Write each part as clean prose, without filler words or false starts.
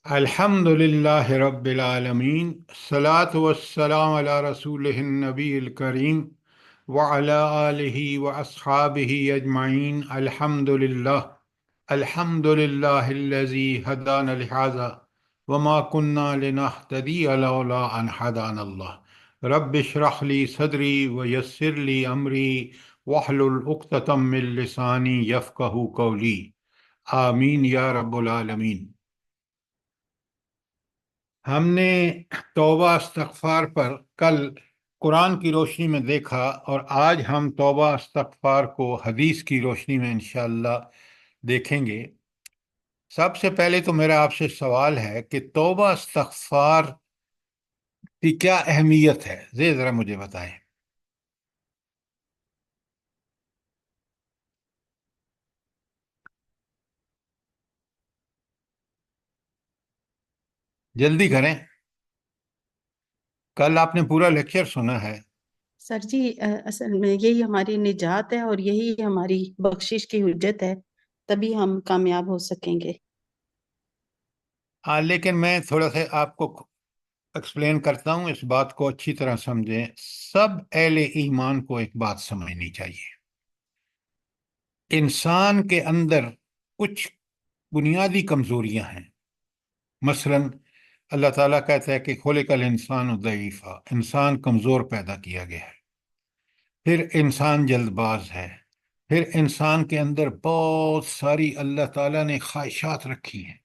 الحمد للہ رب العالمین الصلاة والسلام علی رسولہ النبی الکریم وعلی آلہ واصحابہ اجمعین الحمد للہ الذی ہدانا لہذا وما كنا لنہتدی لولا ان ہدانا اللہ رب اشرح لی صدری ویسر لی امری واحلل عقدۃ من لسانی یفقہوا قولی آمین یا رب العالمین۔ ہم نے توبہ استغفار پر کل قرآن کی روشنی میں دیکھا، اور آج ہم توبہ استغفار کو حدیث کی روشنی میں انشاءاللہ دیکھیں گے۔ سب سے پہلے تو میرا آپ سے سوال ہے کہ توبہ استغفار کی کیا اہمیت ہے، ذرا مجھے بتائیں۔ جلدی کریں، کل آپ نے پورا لیکچر سنا ہے۔ سر جی، اصل میں یہی ہماری نجات ہے اور یہی ہماری بخشش کی حجت ہے، تبھی ہم کامیاب ہو سکیں گے۔ لیکن میں تھوڑا سا آپ کو ایکسپلین کرتا ہوں، اس بات کو اچھی طرح سمجھیں۔ سب اہل ایمان کو ایک بات سمجھنی چاہیے، انسان کے اندر کچھ بنیادی کمزوریاں ہیں۔ مثلا اللہ تعالیٰ کہتا ہے کہ خلق الانسان ضعیفا، انسان کمزور پیدا کیا گیا ہے۔ پھر انسان جلد باز ہے، پھر انسان کے اندر بہت ساری اللہ تعالیٰ نے خواہشات رکھی ہیں۔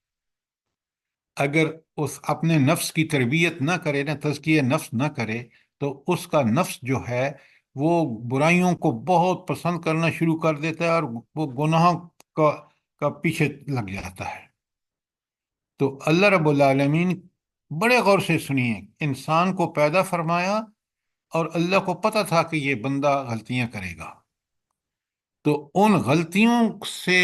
اگر اس اپنے نفس کی تربیت نہ کرے، نہ تزکیہ نفس نہ کرے، تو اس کا نفس جو ہے وہ برائیوں کو بہت پسند کرنا شروع کر دیتا ہے، اور وہ گناہوں کا پیچھے لگ جاتا ہے۔ تو اللہ رب العالمین، بڑے غور سے سنیے، انسان کو پیدا فرمایا اور اللہ کو پتہ تھا کہ یہ بندہ غلطیاں کرے گا، تو ان غلطیوں سے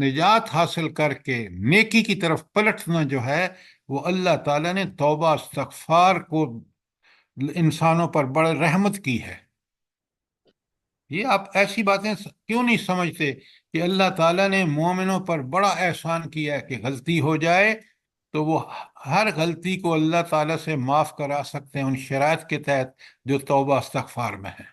نجات حاصل کر کے نیکی کی طرف پلٹنا جو ہے، وہ اللہ تعالیٰ نے توبہ استغفار کو انسانوں پر بڑے رحمت کی ہے۔ یہ آپ ایسی باتیں کیوں نہیں سمجھتے کہ اللہ تعالیٰ نے مومنوں پر بڑا احسان کیا ہے کہ غلطی ہو جائے تو وہ ہر غلطی کو اللہ تعالیٰ سے معاف کرا سکتے ہیں ان شرائط کے تحت جو توبہ استغفار میں ہے۔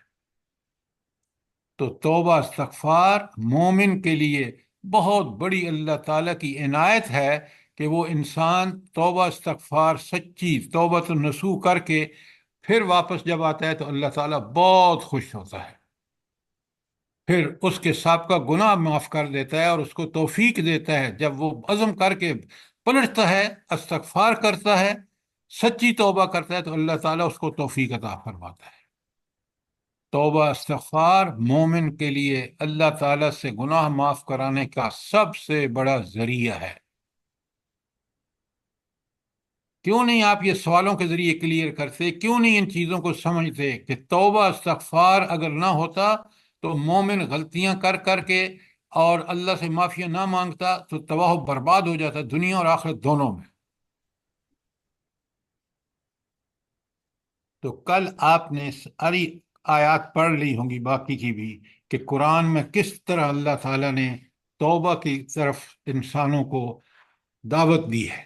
تو توبہ استغفار مومن کے لیے بہت بڑی اللہ تعالیٰ کی عنایت ہے کہ وہ انسان توبہ استغفار، سچی توبۃ النصوح کر کے پھر واپس جب آتا ہے تو اللہ تعالیٰ بہت خوش ہوتا ہے، پھر اس کے سابقہ گناہ معاف کر دیتا ہے اور اس کو توفیق دیتا ہے۔ جب وہ عزم کر کے پلٹتا ہے، استغفار کرتا ہے، سچی توبہ کرتا ہے، تو اللہ تعالیٰ اس کو توفیق عطا فرماتا ہے۔ توبہ استغفار مومن کے لیے اللہ تعالیٰ سے گناہ معاف کرانے کا سب سے بڑا ذریعہ ہے۔ کیوں نہیں آپ یہ سوالوں کے ذریعے کلیئر کرتے؟ کیوں نہیں ان چیزوں کو سمجھتے کہ توبہ استغفار اگر نہ ہوتا تو مومن غلطیاں کر کر کے اور اللہ سے معافی نہ مانگتا تو تباہ و برباد ہو جاتا، دنیا اور آخرت دونوں میں۔ تو کل آپ نے ساری آیات پڑھ لی ہوں گی، باقی کی بھی، کہ قرآن میں کس طرح اللہ تعالیٰ نے توبہ کی طرف انسانوں کو دعوت دی ہے۔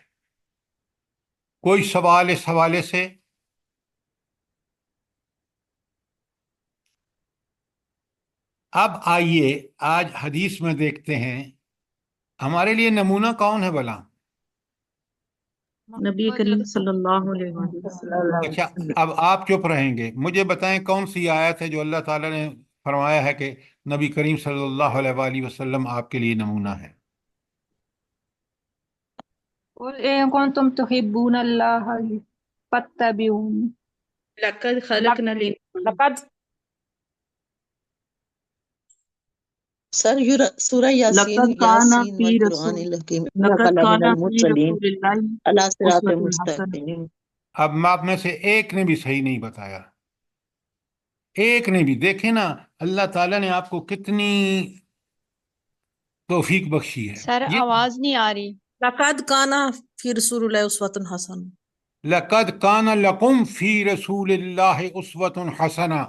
کوئی سوال اس حوالے سے؟ اب آئیے آج حدیث میں دیکھتے ہیں ہمارے لیے نمونہ کون ہے بھلا؟ نبی کریم صلی اللہ علیہ وسلم۔ اچھا، اب آپ چپ رہیں گے، مجھے بتائیں کون سی آیت ہے جو اللہ تعالیٰ نے فرمایا ہے کہ نبی کریم صلی اللہ علیہ وآلہ وسلم آپ کے لیے نمونہ ہے؟ قل إن كنتم تحبون الله فاتبعوني لقد خلقنا الانسان لقد سر سورہ یاسین لقد كان یاسین في والقرآن رسول الحکیم لقد انک لمن كان في المرسلین رسول الله علی صراط أسوة حسنة۔ مستقیم۔ اب آپ میں سے ایک نے بھی صحیح نہیں بتایا، ایک نے بھی۔ دیکھیں نا اللہ تعالیٰ نے آپ کو کتنی توفیق بخشی ہے۔ سر یہ آواز نہیں آ رہی۔ لقد کانا فی رسول اللہ اسوۃ حسن۔ لَقَدْ كَانَ لَكُمْ فِي رَسُولِ اللَّهِ أُسْوَةٌ حَسَنَةٌ،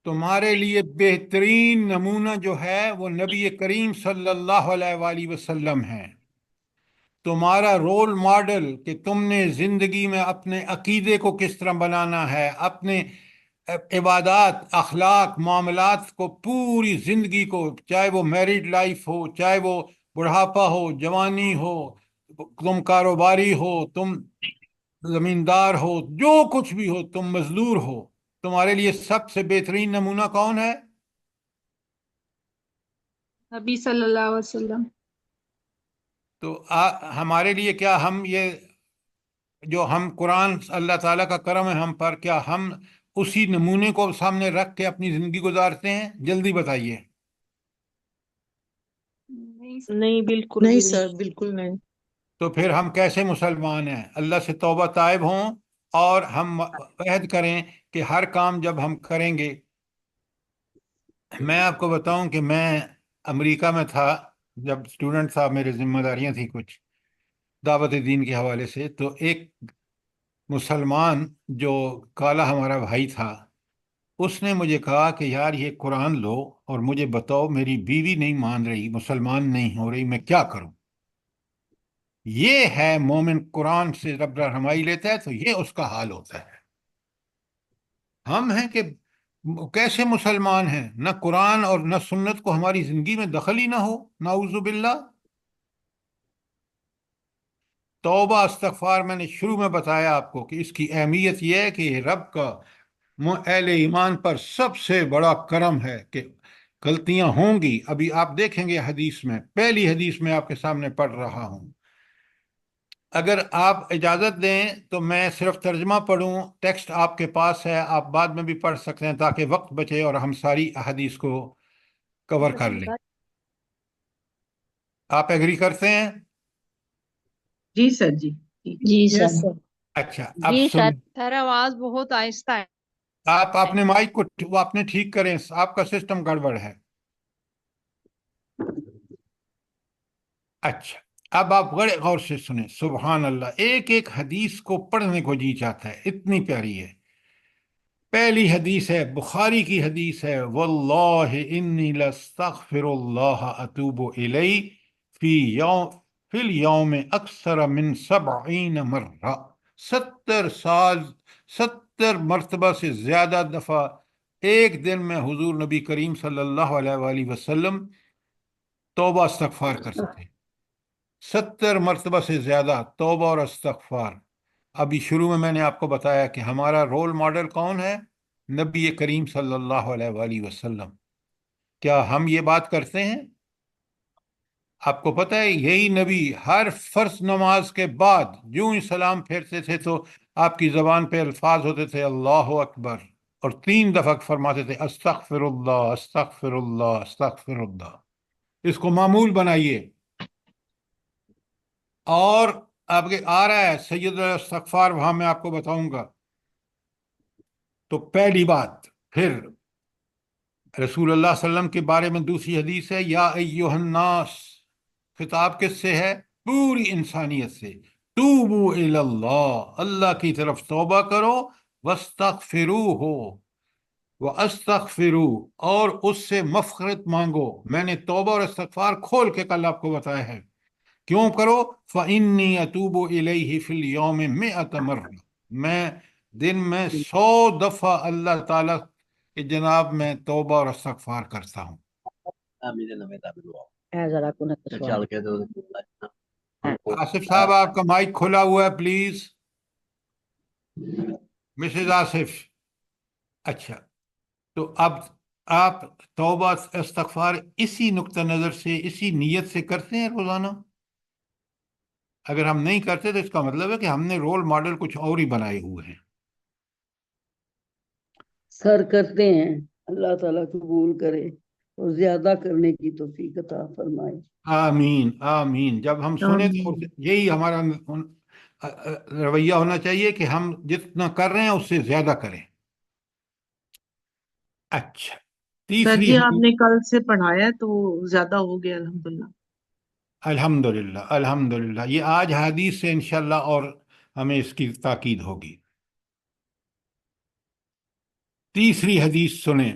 تمہارے لیے بہترین نمونہ جو ہے وہ نبی کریم صلی اللہ علیہ وآلہ وسلم ہیں۔ تمہارا رول ماڈل کہ تم نے زندگی میں اپنے عقیدے کو کس طرح بنانا ہے، اپنے عبادات، اخلاق، معاملات کو، پوری زندگی کو، چاہے وہ میرڈ لائف ہو، چاہے وہ بڑھاپا ہو، جوانی ہو، تم کاروباری ہو، تم زمیندار ہو، جو کچھ بھی ہو، تم مزدور ہو، تمہارے لیے سب سے بہترین نمونہ کون ہے؟ نبی صلی اللہ علیہ وسلم. تو ہمارے لیے کیا ہم یہ جو ہم قرآن اللہ تعالیٰ کا کرم ہے ہم پر، کیا ہم اسی نمونے کو سامنے رکھ کے اپنی زندگی گزارتے ہیں؟ جلدی بتائیے. نہیں بالکل نہیں بھی سر نہیں. بالکل نہیں. تو پھر ہم کیسے مسلمان ہیں؟ اللہ سے توبہ طائب ہوں اور ہم عہد کریں کہ ہر کام جب ہم کریں گے. میں آپ کو بتاؤں کہ میں امریکہ میں تھا جب اسٹوڈنٹ تھا، میرے ذمہ داریاں تھیں کچھ دعوت دین کے حوالے سے. تو ایک مسلمان جو کالا ہمارا بھائی تھا، اس نے مجھے کہا کہ یار یہ قرآن لو اور مجھے بتاؤ، میری بیوی نہیں مان رہی، مسلمان نہیں ہو رہی، میں کیا کروں؟ یہ ہے مومن، قرآن سے رب رہنمائی لیتا ہے تو یہ اس کا حال ہوتا ہے. ہم ہیں کہ کیسے مسلمان ہیں، نہ قرآن اور نہ سنت کو ہماری زندگی میں دخل ہی نہ ہو، نعوذ باللہ. توبہ استغفار میں نے شروع میں بتایا آپ کو کہ اس کی اہمیت یہ ہے کہ یہ رب کا اہل ایمان پر سب سے بڑا کرم ہے کہ غلطیاں ہوں گی. ابھی آپ دیکھیں گے حدیث میں، پہلی حدیث میں آپ کے سامنے پڑھ رہا ہوں. اگر آپ اجازت دیں تو میں صرف ترجمہ پڑھوں، ٹیکسٹ آپ کے پاس ہے، آپ بعد میں بھی پڑھ سکتے ہیں تاکہ وقت بچے اور ہم ساری احادیث کو کور کر لیں. آپ ایگری کرتے ہیں؟ جی سر جی. جی یس سر. سر. اچھا اب جی سن، سر آواز بہت آہستہ ہے. آپ اپنے مائک کو وہ اپنے ٹھیک کریں، آپ کا سسٹم گڑبڑ ہے. اچھا اب آپ بڑے غور سے سنیں. سبحان اللہ، ایک ایک حدیث کو پڑھنے کو جی چاہتا ہے، اتنی پیاری ہے. پہلی حدیث ہے، بخاری کی حدیث ہے، واللہ انی لاستغفر اللہ اتوب الی فی الیوم اکثر من 70 مرہ. 70 سال، 70 مرتبہ سے زیادہ دفعہ ایک دن میں حضور نبی کریم صلی اللہ علیہ وآلہ وسلم توبہ استغفار کرتے. 70 مرتبہ سے زیادہ توبہ اور استغفار. ابھی شروع میں نے آپ کو بتایا کہ ہمارا رول ماڈل کون ہے؟ نبی کریم صلی اللہ علیہ وآلہ وسلم. کیا ہم یہ بات کرتے ہیں؟ آپ کو پتہ ہے یہی نبی ہر فرض نماز کے بعد جو ہی سلام پھیرتے تھے تو آپ کی زبان پہ الفاظ ہوتے تھے اللہ اکبر، اور 3 دفعہ فرماتے تھے استغفر اللہ استغفر اللہ استغفر اللہ. اس کو معمول بنائیے. اور اب آ رہا ہے سید الاستغفار، وہاں میں آپ کو بتاؤں گا. تو پہلی بات، پھر رسول اللہ صلی اللہ علیہ وسلم کے بارے میں دوسری حدیث ہے، یا ایہا الناس. خطاب کس سے ہے؟ پوری انسانیت سے. توبو الی اللہ، اللہ کی طرف توبہ کرو، واستغفروہ، واستغفروہ، اور اس سے مغفرت مانگو. میں نے توبہ اور استغفار کھول کے کل آپ کو بتایا ہے. کیوں کرو؟ فإنی اتوب الیہ فی اليوم 100 مرہ. میں دن میں 100 دفعہ اللہ تعالیٰ کہ جناب میں توبہ اور استغفار کرتا ہوں. آصف صاحب آپ کا مائک کھلا ہوا ہے پلیز. مسز آصف. اچھا، تو اب آپ توبہ استغفار اسی نقطہ نظر سے، اسی نیت سے کرتے ہیں روزانہ؟ اگر ہم نہیں کرتے تو اس کا مطلب ہے کہ ہم نے رول ماڈل کچھ اور ہی بنائے ہوئے ہیں. سر کرتے ہیں. اللہ تعالیٰ قبول کرے اور زیادہ کرنے کی توفیق عطا فرمائے. آمین آمین. جب ہم سنیں تو یہی ہمارا رویہ ہونا چاہیے کہ ہم جتنا کر رہے ہیں اس سے زیادہ کریں. اچھا، سر تیسری جی آپ حدیث. نے کل سے پڑھایا ہے تو زیادہ ہو گیا الحمدللہ. الحمدللہ الحمدللہ. یہ آج حدیث سے انشاءاللہ اور ہمیں اس کی تاکید ہوگی. تیسری حدیث سنیں.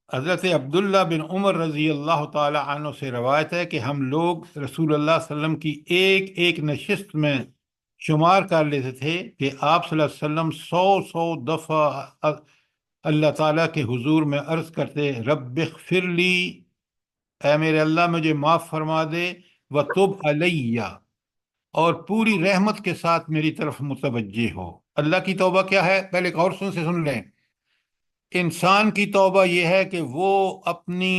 حضرت عبداللہ بن عمر رضی اللہ تعالی عنہ سے روایت ہے کہ ہم لوگ رسول اللہ صلی اللہ علیہ وسلم کی ایک ایک نشست میں شمار کر لیتے تھے کہ آپ صلی اللہ علیہ وسلم 100 دفعہ اللہ تعالیٰ کے حضور میں عرض کرتے، رب اغفر لی، اے میرے اللہ مجھے معاف فرما دے، وتب علیہ، اور پوری رحمت کے ساتھ میری طرف متوجہ ہو۔ اللہ کی توبہ کیا ہے؟ پہلے ایک اور سن لیں۔ انسان کی توبہ یہ ہے کہ وہ اپنی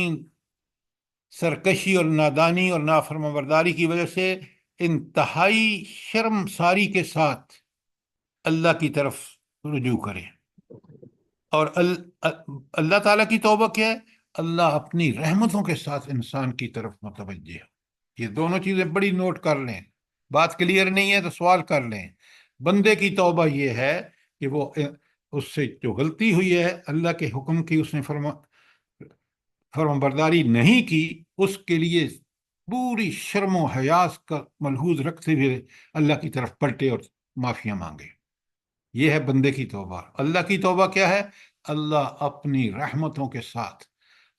سرکشی اور نادانی اور نافرمانبرداری کی وجہ سے انتہائی شرم ساری کے ساتھ اللہ کی طرف رجوع کرے۔ اور اللہ تعالیٰ کی توبہ کیا ہے؟ اللہ اپنی رحمتوں کے ساتھ انسان کی طرف متوجہ ہو۔ یہ دونوں چیزیں بڑی نوٹ کر لیں، بات کلیئر نہیں ہے تو سوال کر لیں۔ بندے کی توبہ یہ ہے کہ وہ اس سے جو غلطی ہوئی ہے، اللہ کے حکم کی اس نے فرمانبرداری نہیں کی، اس کے لیے پوری شرم و حیاء کا ملحوظ رکھتے ہوئے اللہ کی طرف پلٹے اور معافیاں مانگے۔ یہ ہے بندے کی توبہ۔ اللہ کی توبہ کیا ہے؟ اللہ اپنی رحمتوں کے ساتھ،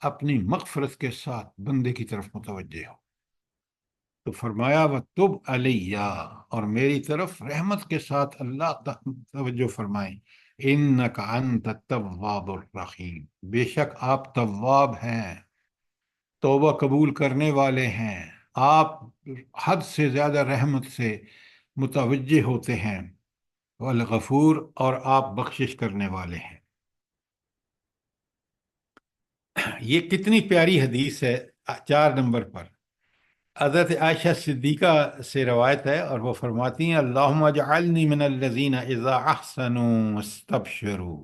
اپنی مغفرت کے ساتھ بندے کی طرف متوجہ ہو۔ تو فرمایا وَتُبْ عَلَيَّ، اور میری طرف رحمت کے ساتھ اللہ توجہ فرمائیں، اِنَّكَ أَنْتَ التَّوَّابُ الرَّحِيمُ، بے شک آپ تواب ہیں، توبہ قبول کرنے والے ہیں، آپ حد سے زیادہ رحمت سے متوجہ ہوتے ہیں، والغفور، اور آپ بخشش کرنے والے ہیں۔ یہ کتنی پیاری حدیث ہے۔ 4 نمبر پر حضرت عائشہ صدیقہ سے روایت ہے، اور وہ فرماتی ہیں، اللہم اجعلنی من الذین اذا احسنوا استبشروا۔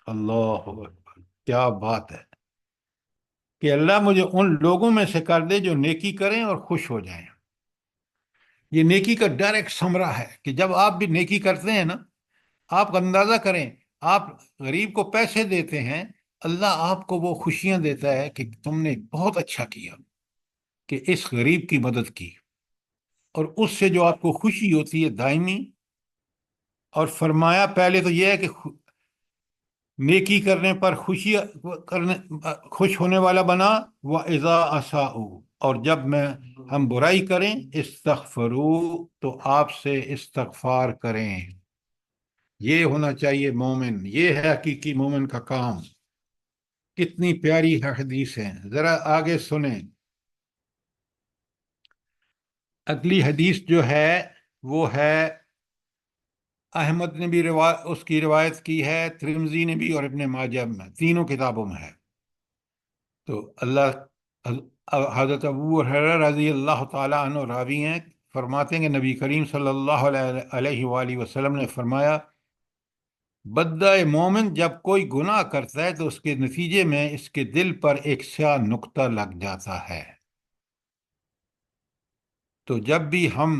اللہ اکبر، کیا بات ہے کہ اللہ مجھے ان لوگوں میں سے کر دے جو نیکی کریں اور خوش ہو جائیں۔ یہ نیکی کا ڈائریکٹ ثمرہ ہے کہ جب آپ بھی نیکی کرتے ہیں نا، آپ اندازہ کریں، آپ غریب کو پیسے دیتے ہیں، اللہ آپ کو وہ خوشیاں دیتا ہے کہ تم نے بہت اچھا کیا کہ اس غریب کی مدد کی، اور اس سے جو آپ کو خوشی ہوتی ہے دائمی۔ اور فرمایا پہلے تو یہ ہے کہ نیکی کرنے پر خوش ہونے والا بنا، وَإِذَا أَسَاءُوا، اور جب ہم برائی کریں، استغفروا، تو آپ سے استغفار کریں۔ یہ ہونا چاہیے مومن، یہ ہے حقیقی مومن کا کام۔ کتنی پیاری حدیث ہے، ذرا آگے سنیں۔ اگلی حدیث جو ہے وہ ہے، احمد نے بھی اس کی روایت کی ہے، ترمذی نے بھی، اور ابن ماجہ میں، تینوں کتابوں میں ہے۔ تو حضرت ابو ہریرہ رضی اللہ تعالیٰ عنہ راوی ہیں، فرماتے ہیں کہ نبی کریم صلی اللہ علیہ وآلہ وسلم نے فرمایا، بدع مومن جب کوئی گناہ کرتا ہے تو اس کے نتیجے میں اس کے دل پر ایک سیاہ نقطہ لگ جاتا ہے۔ تو جب بھی ہم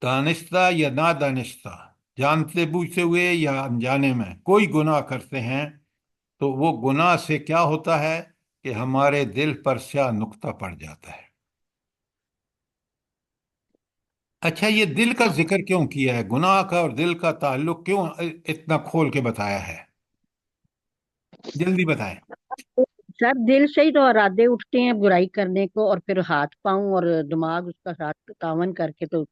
دانستہ یا نادانستہ، جانتے بوجھتے ہوئے یا انجانے میں کوئی گناہ کرتے ہیں، تو وہ گناہ سے کیا ہوتا ہے کہ ہمارے دل پر سیاہ نقطہ پڑ جاتا ہے۔ اچھا، یہ دل کا ذکر کیوں کیا ہے؟ گناہ کا اور دل کا تعلق کیوں اتنا کھول کے بتایا ہے؟ جلدی بتائیں۔ سر دل سے ہی تو ارادے اٹھتے ہیں برائی کرنے کو، اور پھر ہاتھ پاؤں اور دماغ اس کا ساتھ تعاون کر کے تو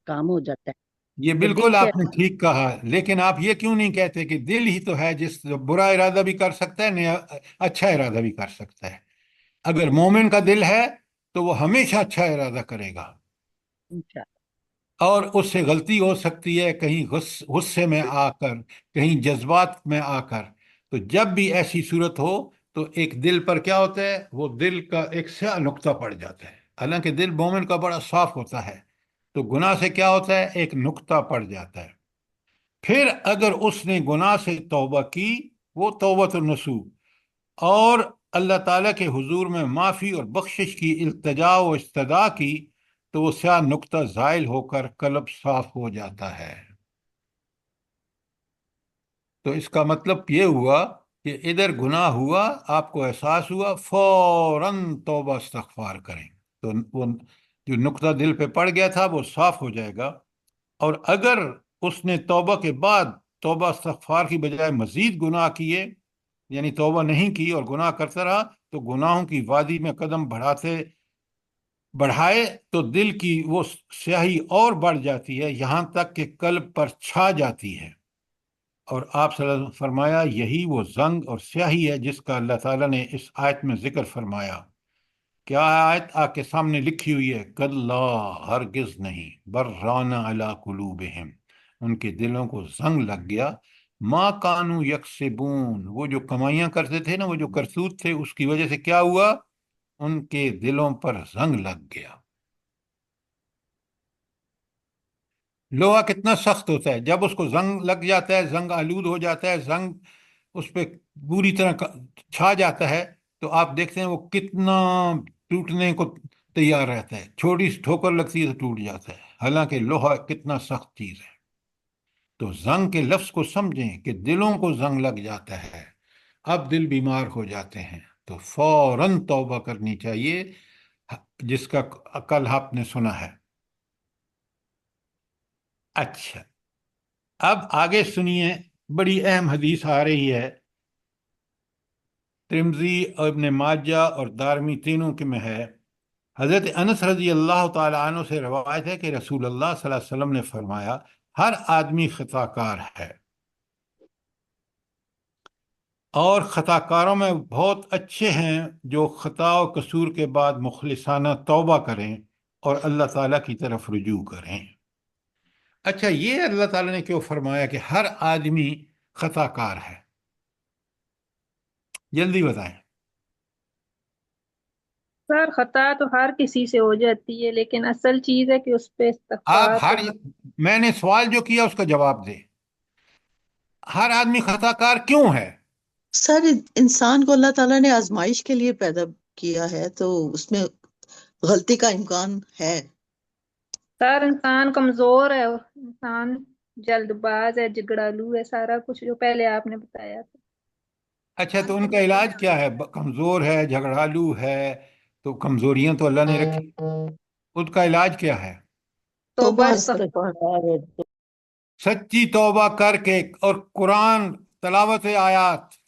کام ہو جاتا ہے۔ یہ تو بالکل دل سے آپ نے ٹھیک کہا، لیکن آپ یہ کیوں نہیں کہتے کہ دل ہی تو ہے جس برا ارادہ بھی کر سکتا ہے، اچھا ارادہ بھی کر سکتا ہے۔ اگر مومن کا دل ہے تو وہ ہمیشہ اچھا ارادہ کرے گا، انشاءاللہ۔ اور اس سے غلطی ہو سکتی ہے کہیں غصے میں آ کر، کہیں جذبات میں آ کر۔ تو جب بھی ایسی صورت ہو تو ایک دل پر کیا ہوتا ہے؟ وہ دل کا ایک سیاہ نقطہ پڑ جاتا ہے، حالانکہ دل مومن کا بڑا صاف ہوتا ہے۔ تو گناہ سے کیا ہوتا ہے؟ ایک نقطہ پڑ جاتا ہے۔ پھر اگر اس نے گناہ سے توبہ کی، وہ توبۃ النصوح، اور اللہ تعالیٰ کے حضور میں معافی اور بخشش کی التجا و استدعا کی، تو وہ سیاہ نقطہ زائل ہو کر قلب صاف ہو جاتا ہے۔ تو اس کا مطلب یہ ہوا کہ ادھر گناہ ہوا، آپ کو احساس ہوا، فوراً توبہ استغفار کریں، تو وہ جو نقطہ دل پہ پڑ گیا تھا وہ صاف ہو جائے گا۔ اور اگر اس نے توبہ کے بعد توبہ استغفار کی بجائے مزید گناہ کیے، یعنی توبہ نہیں کی اور گناہ کرتا رہا تو گناہوں کی وادی میں قدم بڑھائے تو دل کی وہ سیاہی اور بڑھ جاتی ہے یہاں تک کہ قلب پر چھا جاتی ہے۔ اور آپ صلی اللہ علیہ وسلم فرمایا یہی وہ زنگ اور سیاہی ہے جس کا اللہ تعالیٰ نے اس آیت میں ذکر فرمایا۔ کیا آیت آپ کے سامنے لکھی ہوئی ہے؟ کلا، ہرگز نہیں، بران علی قلوبہم، ان کے دلوں کو زنگ لگ گیا، ما کانوا یکسبون، وہ جو کمائیاں کرتے تھے نا، وہ جو کرتوت تھے، اس کی وجہ سے کیا ہوا؟ ان کے دلوں پر زنگ لگ گیا۔ لوہا کتنا سخت ہوتا ہے، جب اس کو زنگ لگ جاتا ہے، زنگ آلود ہو جاتا ہے، زنگ اس پہ بری طرح چھا جاتا ہے، تو آپ دیکھتے ہیں وہ کتنا ٹوٹنے کو تیار رہتا ہے، چھوٹی سی ٹھوکر لگتی ہے تو ٹوٹ جاتا ہے، حالانکہ لوہا کتنا سخت چیز ہے۔ تو زنگ کے لفظ کو سمجھیں کہ دلوں کو زنگ لگ جاتا ہے، اب دل بیمار ہو جاتے ہیں تو فوراً توبہ کرنی چاہیے، جس کا کل آپ نے سنا ہے۔ اچھا، اب آگے سنیے، بڑی اہم حدیث آ رہی ہے، ترمذی اور ابن ماجہ اور دارمی تینوں کے میں ہے۔ حضرت انس رضی اللہ تعالی عنہ سے روایت ہے کہ رسول اللہ صلی اللہ علیہ وسلم نے فرمایا ہر آدمی خطا کار ہے، اور خطا کاروں میں بہت اچھے ہیں جو خطا و قصور کے بعد مخلصانہ توبہ کریں اور اللہ تعالیٰ کی طرف رجوع کریں۔ اچھا، یہ اللہ تعالیٰ نے کیوں فرمایا کہ ہر آدمی خطا کار ہے؟ جلدی بتائیں۔ سر خطا تو ہر کسی سے ہو جاتی ہے، لیکن اصل چیز ہے کہ اس پہ آپ استغفار میں نے سوال جو کیا اس کا جواب دے، ہر آدمی خطا کار کیوں ہے؟ سر انسان کو اللہ تعالیٰ نے آزمائش کے لیے پیدا کیا ہے، تو اس میں غلطی کا امکان ہے۔ سر انسان کمزور ہے، انسان جلد باز ہے، جھگڑالو ہے، سارا کچھ جو پہلے آپ نے بتایا تھا۔ اچھا، تو ان کا علاج کیا ہے؟ کمزور ہے، جھگڑالو ہے، تو کمزوریاں تو اللہ نے رکھی، ان کا علاج کیا ہے؟ توبہ توبہ استغفار۔ سچی توبہ کر کے اور قرآن تلاوت آیات،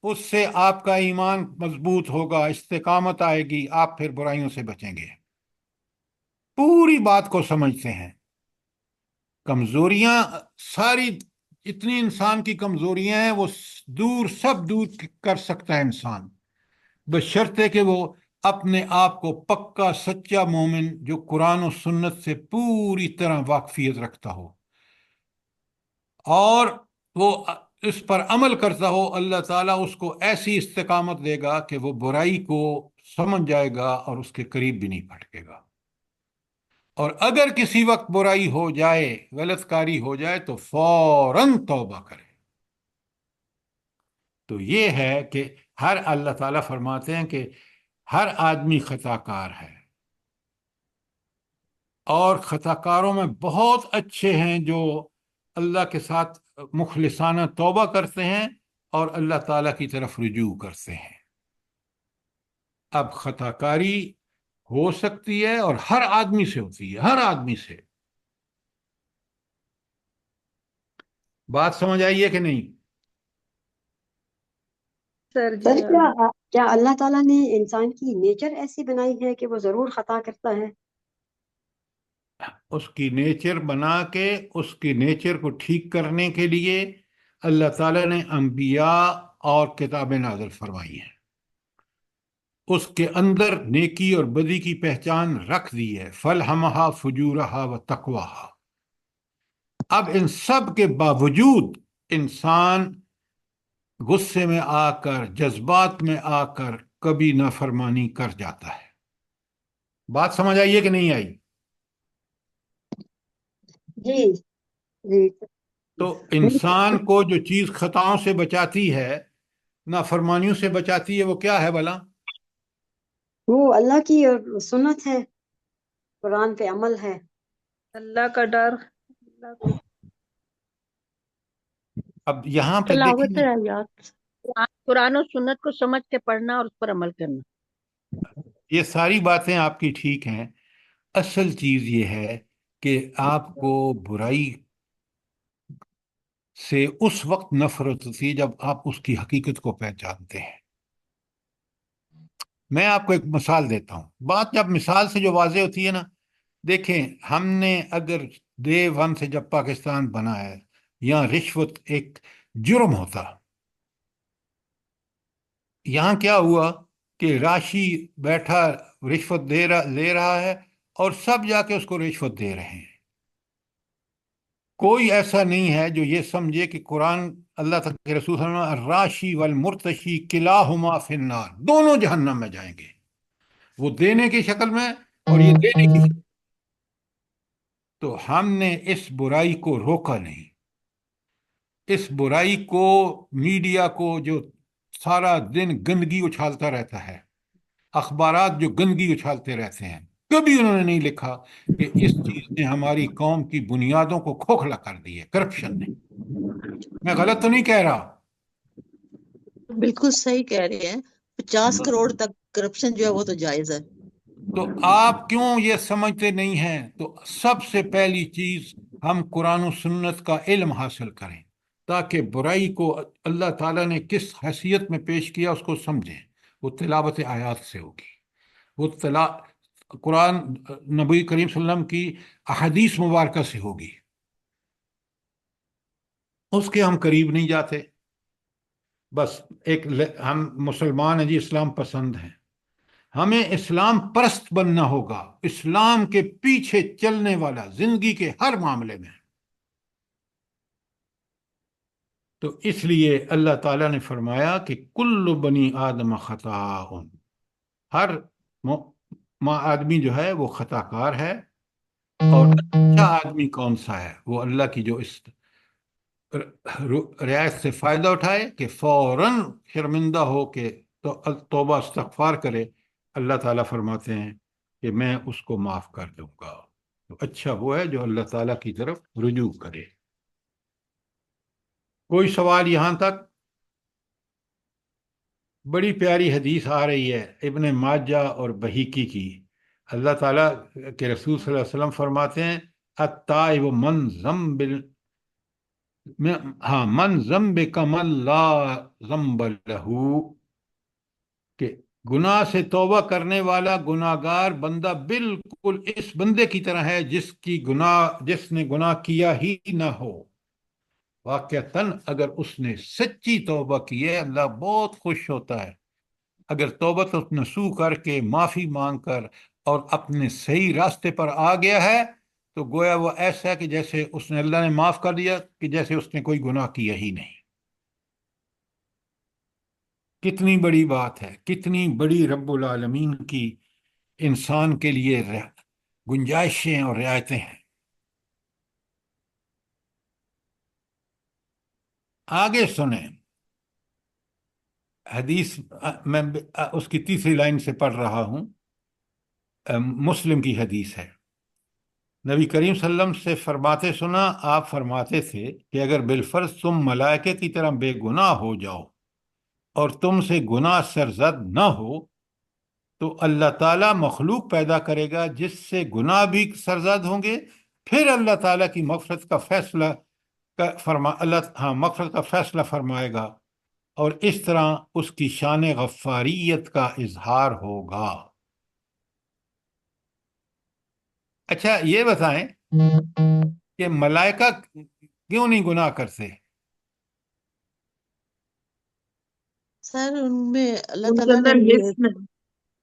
اس سے آپ کا ایمان مضبوط ہوگا، استقامت آئے گی، آپ پھر برائیوں سے بچیں گے۔ پوری بات کو سمجھتے ہیں، کمزوریاں ساری اتنی انسان کی کمزوریاں ہیں، وہ سب دور کر سکتا ہے انسان، بشرطے کہ وہ اپنے آپ کو پکا سچا مومن جو قرآن و سنت سے پوری طرح واقفیت رکھتا ہو اور وہ اس پر عمل کرتا ہو، اللہ تعالیٰ اس کو ایسی استقامت دے گا کہ وہ برائی کو سمجھ جائے گا اور اس کے قریب بھی نہیں پھٹکے گا۔ اور اگر کسی وقت برائی ہو جائے، غلط کاری ہو جائے، تو فوراً توبہ کرے۔ تو یہ ہے کہ اللہ تعالیٰ فرماتے ہیں کہ ہر آدمی خطا کار ہے، اور خطا کاروں میں بہت اچھے ہیں جو اللہ کے ساتھ مخلصانہ توبہ کرتے ہیں اور اللہ تعالیٰ کی طرف رجوع کرتے ہیں۔ اب خطا کاری ہو سکتی ہے اور ہر آدمی سے ہوتی ہے، ہر آدمی سے۔ بات سمجھ آئی ہے کہ نہیں؟ سر سر جی کیا اللہ تعالیٰ نے انسان کی نیچر ایسی بنائی ہے کہ وہ ضرور خطا کرتا ہے؟ اس کی نیچر بنا کے اس کی نیچر کو ٹھیک کرنے کے لیے اللہ تعالیٰ نے انبیاء اور کتابیں نازل فرمائی ہیں، اس کے اندر نیکی اور بدی کی پہچان رکھ دی ہے، فَلْہَمَہَا فُجُورَہَا وَتَقْوَاہَا۔ اب ان سب کے باوجود انسان غصے میں آ کر، جذبات میں آ کر کبھی نافرمانی کر جاتا ہے۔ بات سمجھ آئی ہے کہ نہیں آئی؟ جی جی تو انسان کو جو چیز خطاؤں سے بچاتی ہے، نافرمانیوں سے بچاتی ہے، وہ کیا ہے بھلا؟ وہ اللہ کی سنت ہے، قرآن پہ عمل ہے۔ اللہ کا ڈر، اللہ کو اب یہاں پہ تلاوت دیکھیں، آیات، قرآن و سنت کو سمجھ کے پڑھنا اور اس پر عمل کرنا۔ یہ ساری باتیں آپ کی ٹھیک ہیں، اصل چیز یہ ہے کہ آپ کو برائی سے اس وقت نفرت ہوتی ہے جب آپ اس کی حقیقت کو پہچانتے ہیں۔ میں آپ کو ایک مثال دیتا ہوں، بات جب مثال سے جو واضح ہوتی ہے نا، دیکھیں ہم نے اگر ڈے ون سے جب پاکستان بنا ہے، یہاں رشوت ایک جرم ہوتا، یہاں کیا ہوا کہ راشی بیٹھا رشوت لے رہا ہے اور سب جا کے اس کو رشوت دے رہے ہیں۔ کوئی ایسا نہیں ہے جو یہ سمجھے کہ قرآن اللہ تعالیٰ کے رسول صلی اللہ علیہ وسلم الراشی والمرتشی کلاہما فی النار، دونوں جہنم میں جائیں گے، وہ دینے کی شکل میں اور یہ دینے کی شکل میں۔ تو ہم نے اس برائی کو روکا نہیں، اس برائی کو، میڈیا کو جو سارا دن گندگی اچھالتا رہتا ہے، اخبارات جو گندگی اچھالتے رہتے ہیں، کبھی انہوں نے نہیں لکھا کہ اس چیز نے ہماری قوم کی بنیادوں کو کھوکھلا کر دی ہے، کرپشن نے۔ میں غلط تو نہیں کہہ رہا؟ بالکل صحیح کہہ رہے ہیں، 50 کروڑ تک کرپشن جو ہے وہ تو جائز ہے۔ تو آپ کیوں یہ سمجھتے نہیں ہیں؟ تو سب سے پہلی چیز ہم قرآن و سنت کا علم حاصل کریں تاکہ برائی کو اللہ تعالیٰ نے کس حیثیت میں پیش کیا اس کو سمجھیں۔ وہ تلاوت آیات سے ہوگی، وہ قرآن نبی کریم صلی اللہ علیہ وسلم کی احادیث مبارکہ سے ہوگی، اس کے ہم قریب نہیں جاتے۔ بس ہم مسلمان ہیں جی، اسلام پسند ہیں، ہمیں اسلام پرست بننا ہوگا، اسلام کے پیچھے چلنے والا زندگی کے ہر معاملے میں۔ تو اس لیے اللہ تعالیٰ نے فرمایا کہ کل بنی آدم خطاء، ہر آدمی جو ہے وہ خطا کار ہے، اور اچھا آدمی کون سا ہے؟ وہ اللہ کی جو اس رعایت سے فائدہ اٹھائے کہ فوراً شرمندہ ہو کے توبہ استغفار کرے۔ اللہ تعالیٰ فرماتے ہیں کہ میں اس کو معاف کر دوں گا۔ تو اچھا وہ ہے جو اللہ تعالیٰ کی طرف رجوع کرے۔ کوئی سوال یہاں تک؟ بڑی پیاری حدیث آ رہی ہے ابن ماجہ اور بحیقی کی، اللہ تعالیٰ کے رسول صلی اللہ علیہ وسلم فرماتے ہیں التائب من ذنب من ذنب کمن لا ذنب لہو، کہ گناہ سے توبہ کرنے والا گناہگار بندہ بالکل اس بندے کی طرح ہے جس نے گناہ کیا ہی نہ ہو۔ واقعتاً اگر اس نے سچی توبہ کی ہے اللہ بہت خوش ہوتا ہے۔ اگر توبہ نصوح کر کے معافی مانگ کر اور اپنے صحیح راستے پر آ گیا ہے تو گویا وہ ایسا ہے کہ جیسے اس نے اللہ نے معاف کر دیا، کہ جیسے اس نے کوئی گناہ کیا ہی نہیں۔ کتنی بڑی بات ہے، کتنی بڑی رب العالمین کی انسان کے لیے گنجائشیں اور رعایتیں ہیں۔ آگے سنیں حدیث، میں اس کی تیسری لائن سے پڑھ رہا ہوں، مسلم کی حدیث ہے۔ نبی کریم صلی اللہ علیہ وسلم سے فرماتے سنا، آپ فرماتے تھے کہ اگر بالفرض تم ملائکے کی طرح بے گناہ ہو جاؤ اور تم سے گناہ سرزد نہ ہو تو اللہ تعالیٰ مخلوق پیدا کرے گا جس سے گناہ بھی سرزد ہوں گے، پھر اللہ تعالیٰ کی مغفرت کا فیصلہ فرمائے گا، اور اس طرح اس کی شان غفاریت کا اظہار ہوگا۔ اچھا یہ بتائیں کہ ملائکہ کیوں نہیں گناہ کرتے؟ سر ان میں اللہ ان کے تعالیٰ اندر نے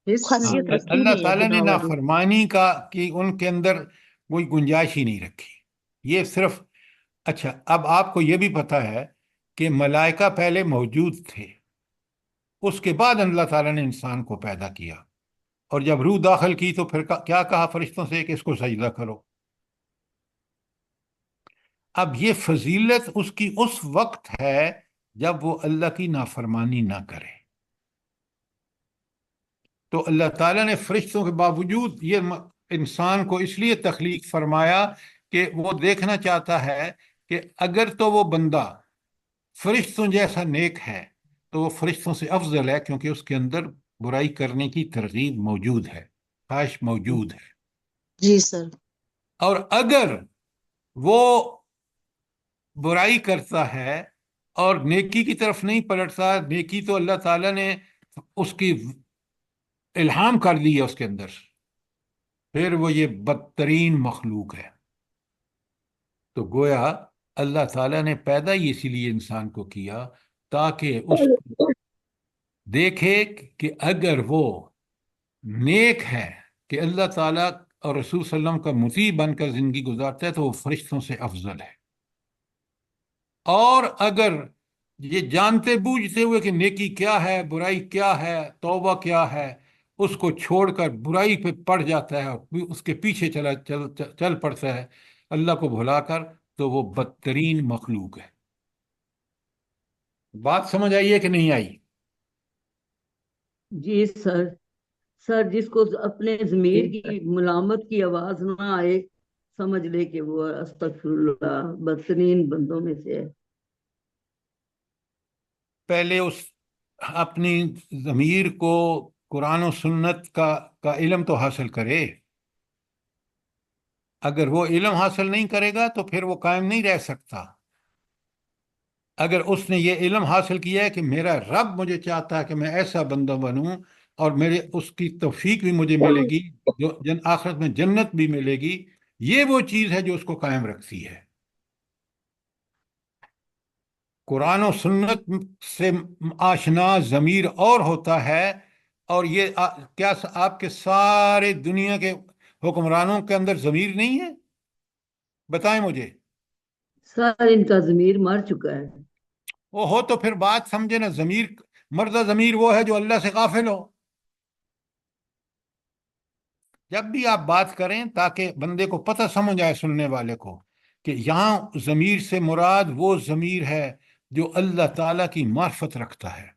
حس خاصیت نہیں ہے۔ رکھی اللہ نہیں ہے تعالیٰ نے گناہ والی۔ نافرمانی کی ان کے اندر کوئی گنجائش ہی نہیں رکھی، یہ صرف۔ اچھا اب آپ کو یہ بھی پتہ ہے کہ ملائکہ پہلے موجود تھے، اس کے بعد اللہ تعالیٰ نے انسان کو پیدا کیا، اور جب روح داخل کی تو پھر کیا کہا فرشتوں سے کہ اس کو سجدہ کرو۔ اب یہ فضیلت اس کی اس وقت ہے جب وہ اللہ کی نافرمانی نہ کرے۔ تو اللہ تعالیٰ نے فرشتوں کے باوجود یہ انسان کو اس لیے تخلیق فرمایا کہ وہ دیکھنا چاہتا ہے کہ اگر تو وہ بندہ فرشتوں جیسا نیک ہے تو وہ فرشتوں سے افضل ہے، کیونکہ اس کے اندر برائی کرنے کی ترغیب موجود ہے، خواہش موجود ہے۔ جی سر۔ اور اگر وہ برائی کرتا ہے اور نیکی کی طرف نہیں پلٹتا، نیکی تو اللہ تعالیٰ نے اس کی الہام کر دی ہے اس کے اندر، پھر وہ یہ بدترین مخلوق ہے۔ تو گویا اللہ تعالیٰ نے پیدا ہی اسی لیے انسان کو کیا تاکہ اس کو دیکھے کہ اگر وہ نیک ہے، کہ اللہ تعالیٰ اور رسول صلی اللہ علیہ وسلم کا مطیع بن کر زندگی گزارتا ہے تو وہ فرشتوں سے افضل ہے، اور اگر یہ جانتے بوجھتے ہوئے کہ نیکی کیا ہے، برائی کیا ہے، توبہ کیا ہے، اس کو چھوڑ کر برائی پہ پڑ جاتا ہے اور اس کے پیچھے چل پڑتا ہے اللہ کو بھلا کر، تو وہ بدترین مخلوق ہے۔ بات سمجھ آئی ہے کہ نہیں آئی؟ جی سر، سر جس کو اپنے ضمیر کی ملامت کی آواز نہ آئے، سمجھ لے کہ وہ استغفر اللہ بدترین بندوں میں سے ہے۔ پہلے اس اپنی ضمیر کو قرآن و سنت کا علم تو حاصل کرے۔ اگر وہ علم حاصل نہیں کرے گا تو پھر وہ قائم نہیں رہ سکتا۔ اگر اس نے یہ علم حاصل کیا ہے کہ میرا رب مجھے چاہتا ہے کہ میں ایسا بندہ بنوں اور میرے اس کی توفیق بھی مجھے ملے گی، جو آخرت میں جنت بھی ملے گی، یہ وہ چیز ہے جو اس کو قائم رکھتی ہے۔ قرآن و سنت سے آشنا ضمیر اور ہوتا ہے، اور یہ کیا آپ کے سارے دنیا کے حکمرانوں کے اندر ضمیر نہیں ہے؟ بتائیں مجھے۔ سر ان کا ضمیر مر چکا ہے۔ وہ ہو تو پھر بات سمجھے نا، ضمیر مردہ ضمیر وہ ہے جو اللہ سے غافل ہو۔ جب بھی آپ بات کریں تاکہ بندے کو پتہ سمجھ آئے، سننے والے کو، کہ یہاں ضمیر سے مراد وہ ضمیر ہے جو اللہ تعالیٰ کی معرفت رکھتا ہے،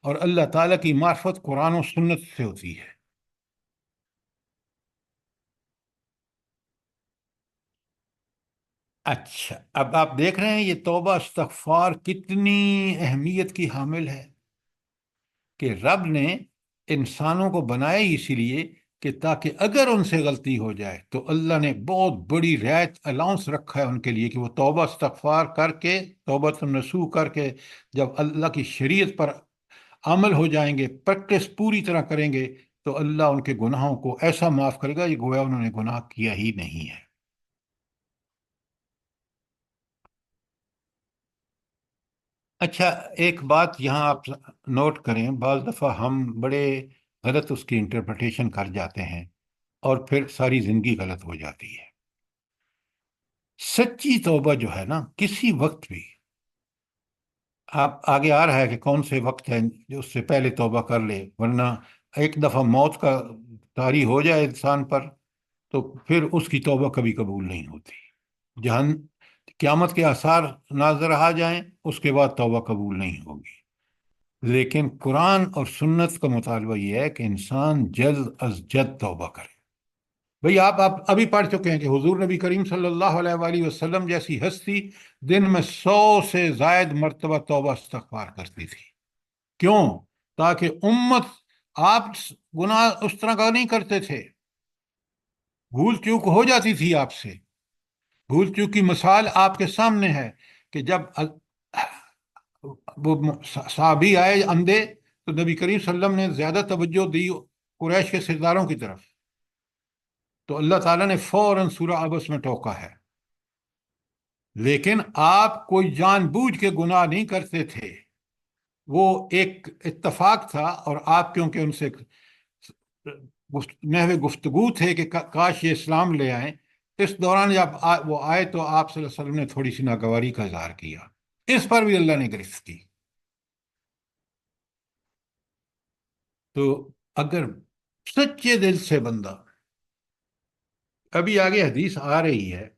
اور اللہ تعالیٰ کی معرفت قرآن و سنت سے ہوتی ہے۔ اچھا، اب آپ دیکھ رہے ہیں یہ توبہ استغفار کتنی اہمیت کی حامل ہے، کہ رب نے انسانوں کو بنایا ہی اسی لیے کہ تاکہ اگر ان سے غلطی ہو جائے تو اللہ نے بہت بڑی رعایت الاؤنس رکھا ہے ان کے لیے، کہ وہ توبہ استغفار کر کے، توبۃ النصوح کر کے جب اللہ کی شریعت پر عمل ہو جائیں گے، پریکٹس پوری طرح کریں گے، تو اللہ ان کے گناہوں کو ایسا معاف کرے گا یہ گویا انہوں نے گناہ کیا ہی نہیں ہے۔ اچھا، ایک بات یہاں آپ نوٹ کریں، بعض دفعہ ہم بڑے غلط اس کی انٹرپریٹیشن کر جاتے ہیں اور پھر ساری زندگی غلط ہو جاتی ہے۔ سچی توبہ جو ہے نا، کسی وقت بھی، آپ آگے آ رہا ہے کہ کون سے وقت ہے جو اس سے پہلے توبہ کر لے، ورنہ ایک دفعہ موت کا طاری ہو جائے انسان پر تو پھر اس کی توبہ کبھی قبول نہیں ہوتی۔ جہاں قیامت کے آثار نظر آ جائیں اس کے بعد توبہ قبول نہیں ہوگی۔ لیکن قرآن اور سنت کا مطالبہ یہ ہے کہ انسان جلد از جلد توبہ کرے۔ بھئی آپ ابھی پڑھ چکے ہیں کہ حضور نبی کریم صلی اللہ علیہ وآلہ وسلم جیسی ہستی دن میں 100 سے زائد مرتبہ توبہ استغفار کرتی تھی۔ کیوں؟ تاکہ امت، آپ گناہ اس طرح کا نہیں کرتے تھے، بھول چوک ہو جاتی تھی آپ سے۔ بھول چوک کی مثال آپ کے سامنے ہے کہ جب وہ صحابی آئے اندھے تو نبی کریم صلی اللہ علیہ وسلم نے زیادہ توجہ دی قریش کے سرداروں کی طرف، تو اللہ تعالیٰ نے فوراً سورہ عبس میں ٹوکا ہے۔ لیکن آپ کوئی جان بوجھ کے گناہ نہیں کرتے تھے، وہ ایک اتفاق تھا، اور آپ کیونکہ ان سے محو گفتگو تھے کہ کاش یہ اسلام لے آئیں، اس دوران جب وہ آئے تو آپ صلی اللہ علیہ وسلم نے تھوڑی سی ناگواری کا اظہار کیا، اس پر بھی اللہ نے گرفت کی۔ تو اگر سچے دل سے بندہ، ابھی آگے حدیث آ رہی ہے،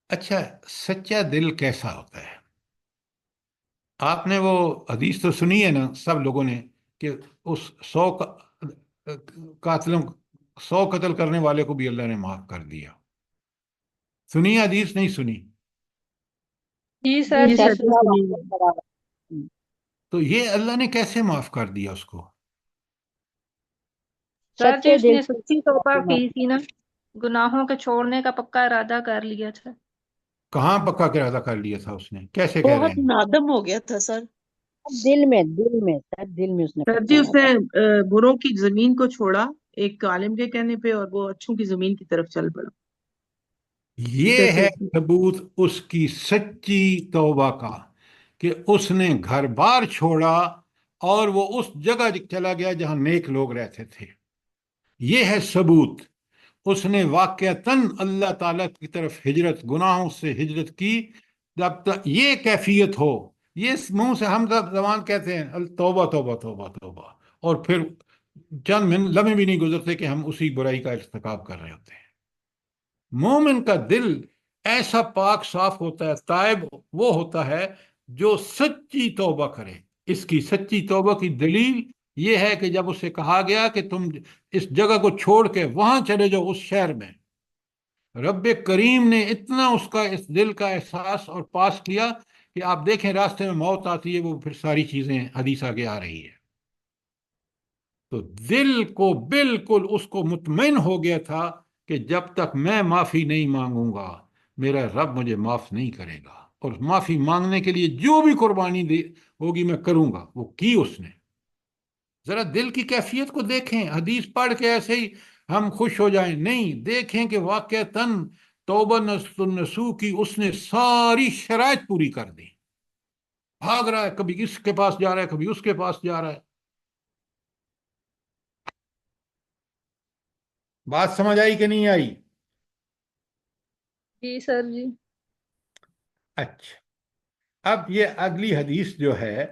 اچھا سچا دل کیسا ہوتا ہے؟ آپ نے وہ حدیث تو سنی ہے نا سب لوگوں نے، کہ اس 100 قتل کرنے والے کو بھی اللہ نے معاف کر دیا۔ سنی حدیث نہیں سنی؟ جی سر، جی سر سنی ہے۔ تو یہ اللہ نے کیسے معاف کر دیا اس کو؟ سر جی اس نے سچی توبہ کی تھی نا، گناہوں کے چھوڑنے کا پکا ارادہ کر لیا تھا۔ کہاں پکا ارادہ کر لیا تھا اس نے؟ کیسے کہہ رہے بہت ہیں؟ نادم ہو گیا تھا سر. دل میں سر دل میں اس نے سر جی اس پکا نے بروں کی زمین کو چھوڑا ایک عالم کے کہنے پہ، اور وہ اچھوں کی زمین کی طرف چل پڑا. یہ جیسے ہے ثبوت اس کی سچی توبہ کا کہ اس نے گھر بار چھوڑا اور وہ اس جگہ چلا گیا جہاں نیک لوگ رہتے تھے. یہ ہے ثبوت. اس نے واقعتاً اللہ تعالیٰ کی طرف ہجرت، گناہوں سے ہجرت کی. جب تک یہ کیفیت ہو، یہ منہ سے ہم سب زبان کہتے ہیں توبہ توبہ توبہ توبہ، اور پھر چند لمحے بھی نہیں گزرتے کہ ہم اسی برائی کا ارتکاب کر رہے ہوتے ہیں. مومن کا دل ایسا پاک صاف ہوتا ہے، تائب وہ ہوتا ہے جو سچی توبہ کرے. اس کی سچی توبہ کی دلیل یہ ہے کہ جب اسے کہا گیا کہ تم اس جگہ کو چھوڑ کے وہاں چلے جاؤ، اس شہر میں، رب کریم نے اتنا اس کا اس دل کا احساس اور پاس کیا کہ آپ دیکھیں راستے میں موت آتی ہے، وہ پھر ساری چیزیں حدیث آگے آ رہی ہے. تو دل کو بالکل اس کو مطمئن ہو گیا تھا کہ جب تک میں معافی نہیں مانگوں گا میرا رب مجھے معاف نہیں کرے گا، اور معافی مانگنے کے لیے جو بھی قربانی ہوگی میں کروں گا. وہ کی اس نے. ذرا دل کی کیفیت کو دیکھیں. حدیث پڑھ کے ایسے ہی ہم خوش ہو جائیں نہیں، دیکھیں کہ واقعتاً توبہ نصوح کی اس نے ساری شرائط پوری کر دی. بھاگ رہا ہے، کبھی اس کے پاس جا رہا ہے، کبھی اس کے پاس جا رہا ہے. بات سمجھ آئی کہ نہیں آئی؟ جی سر جی. اچھا، اب یہ اگلی حدیث جو ہے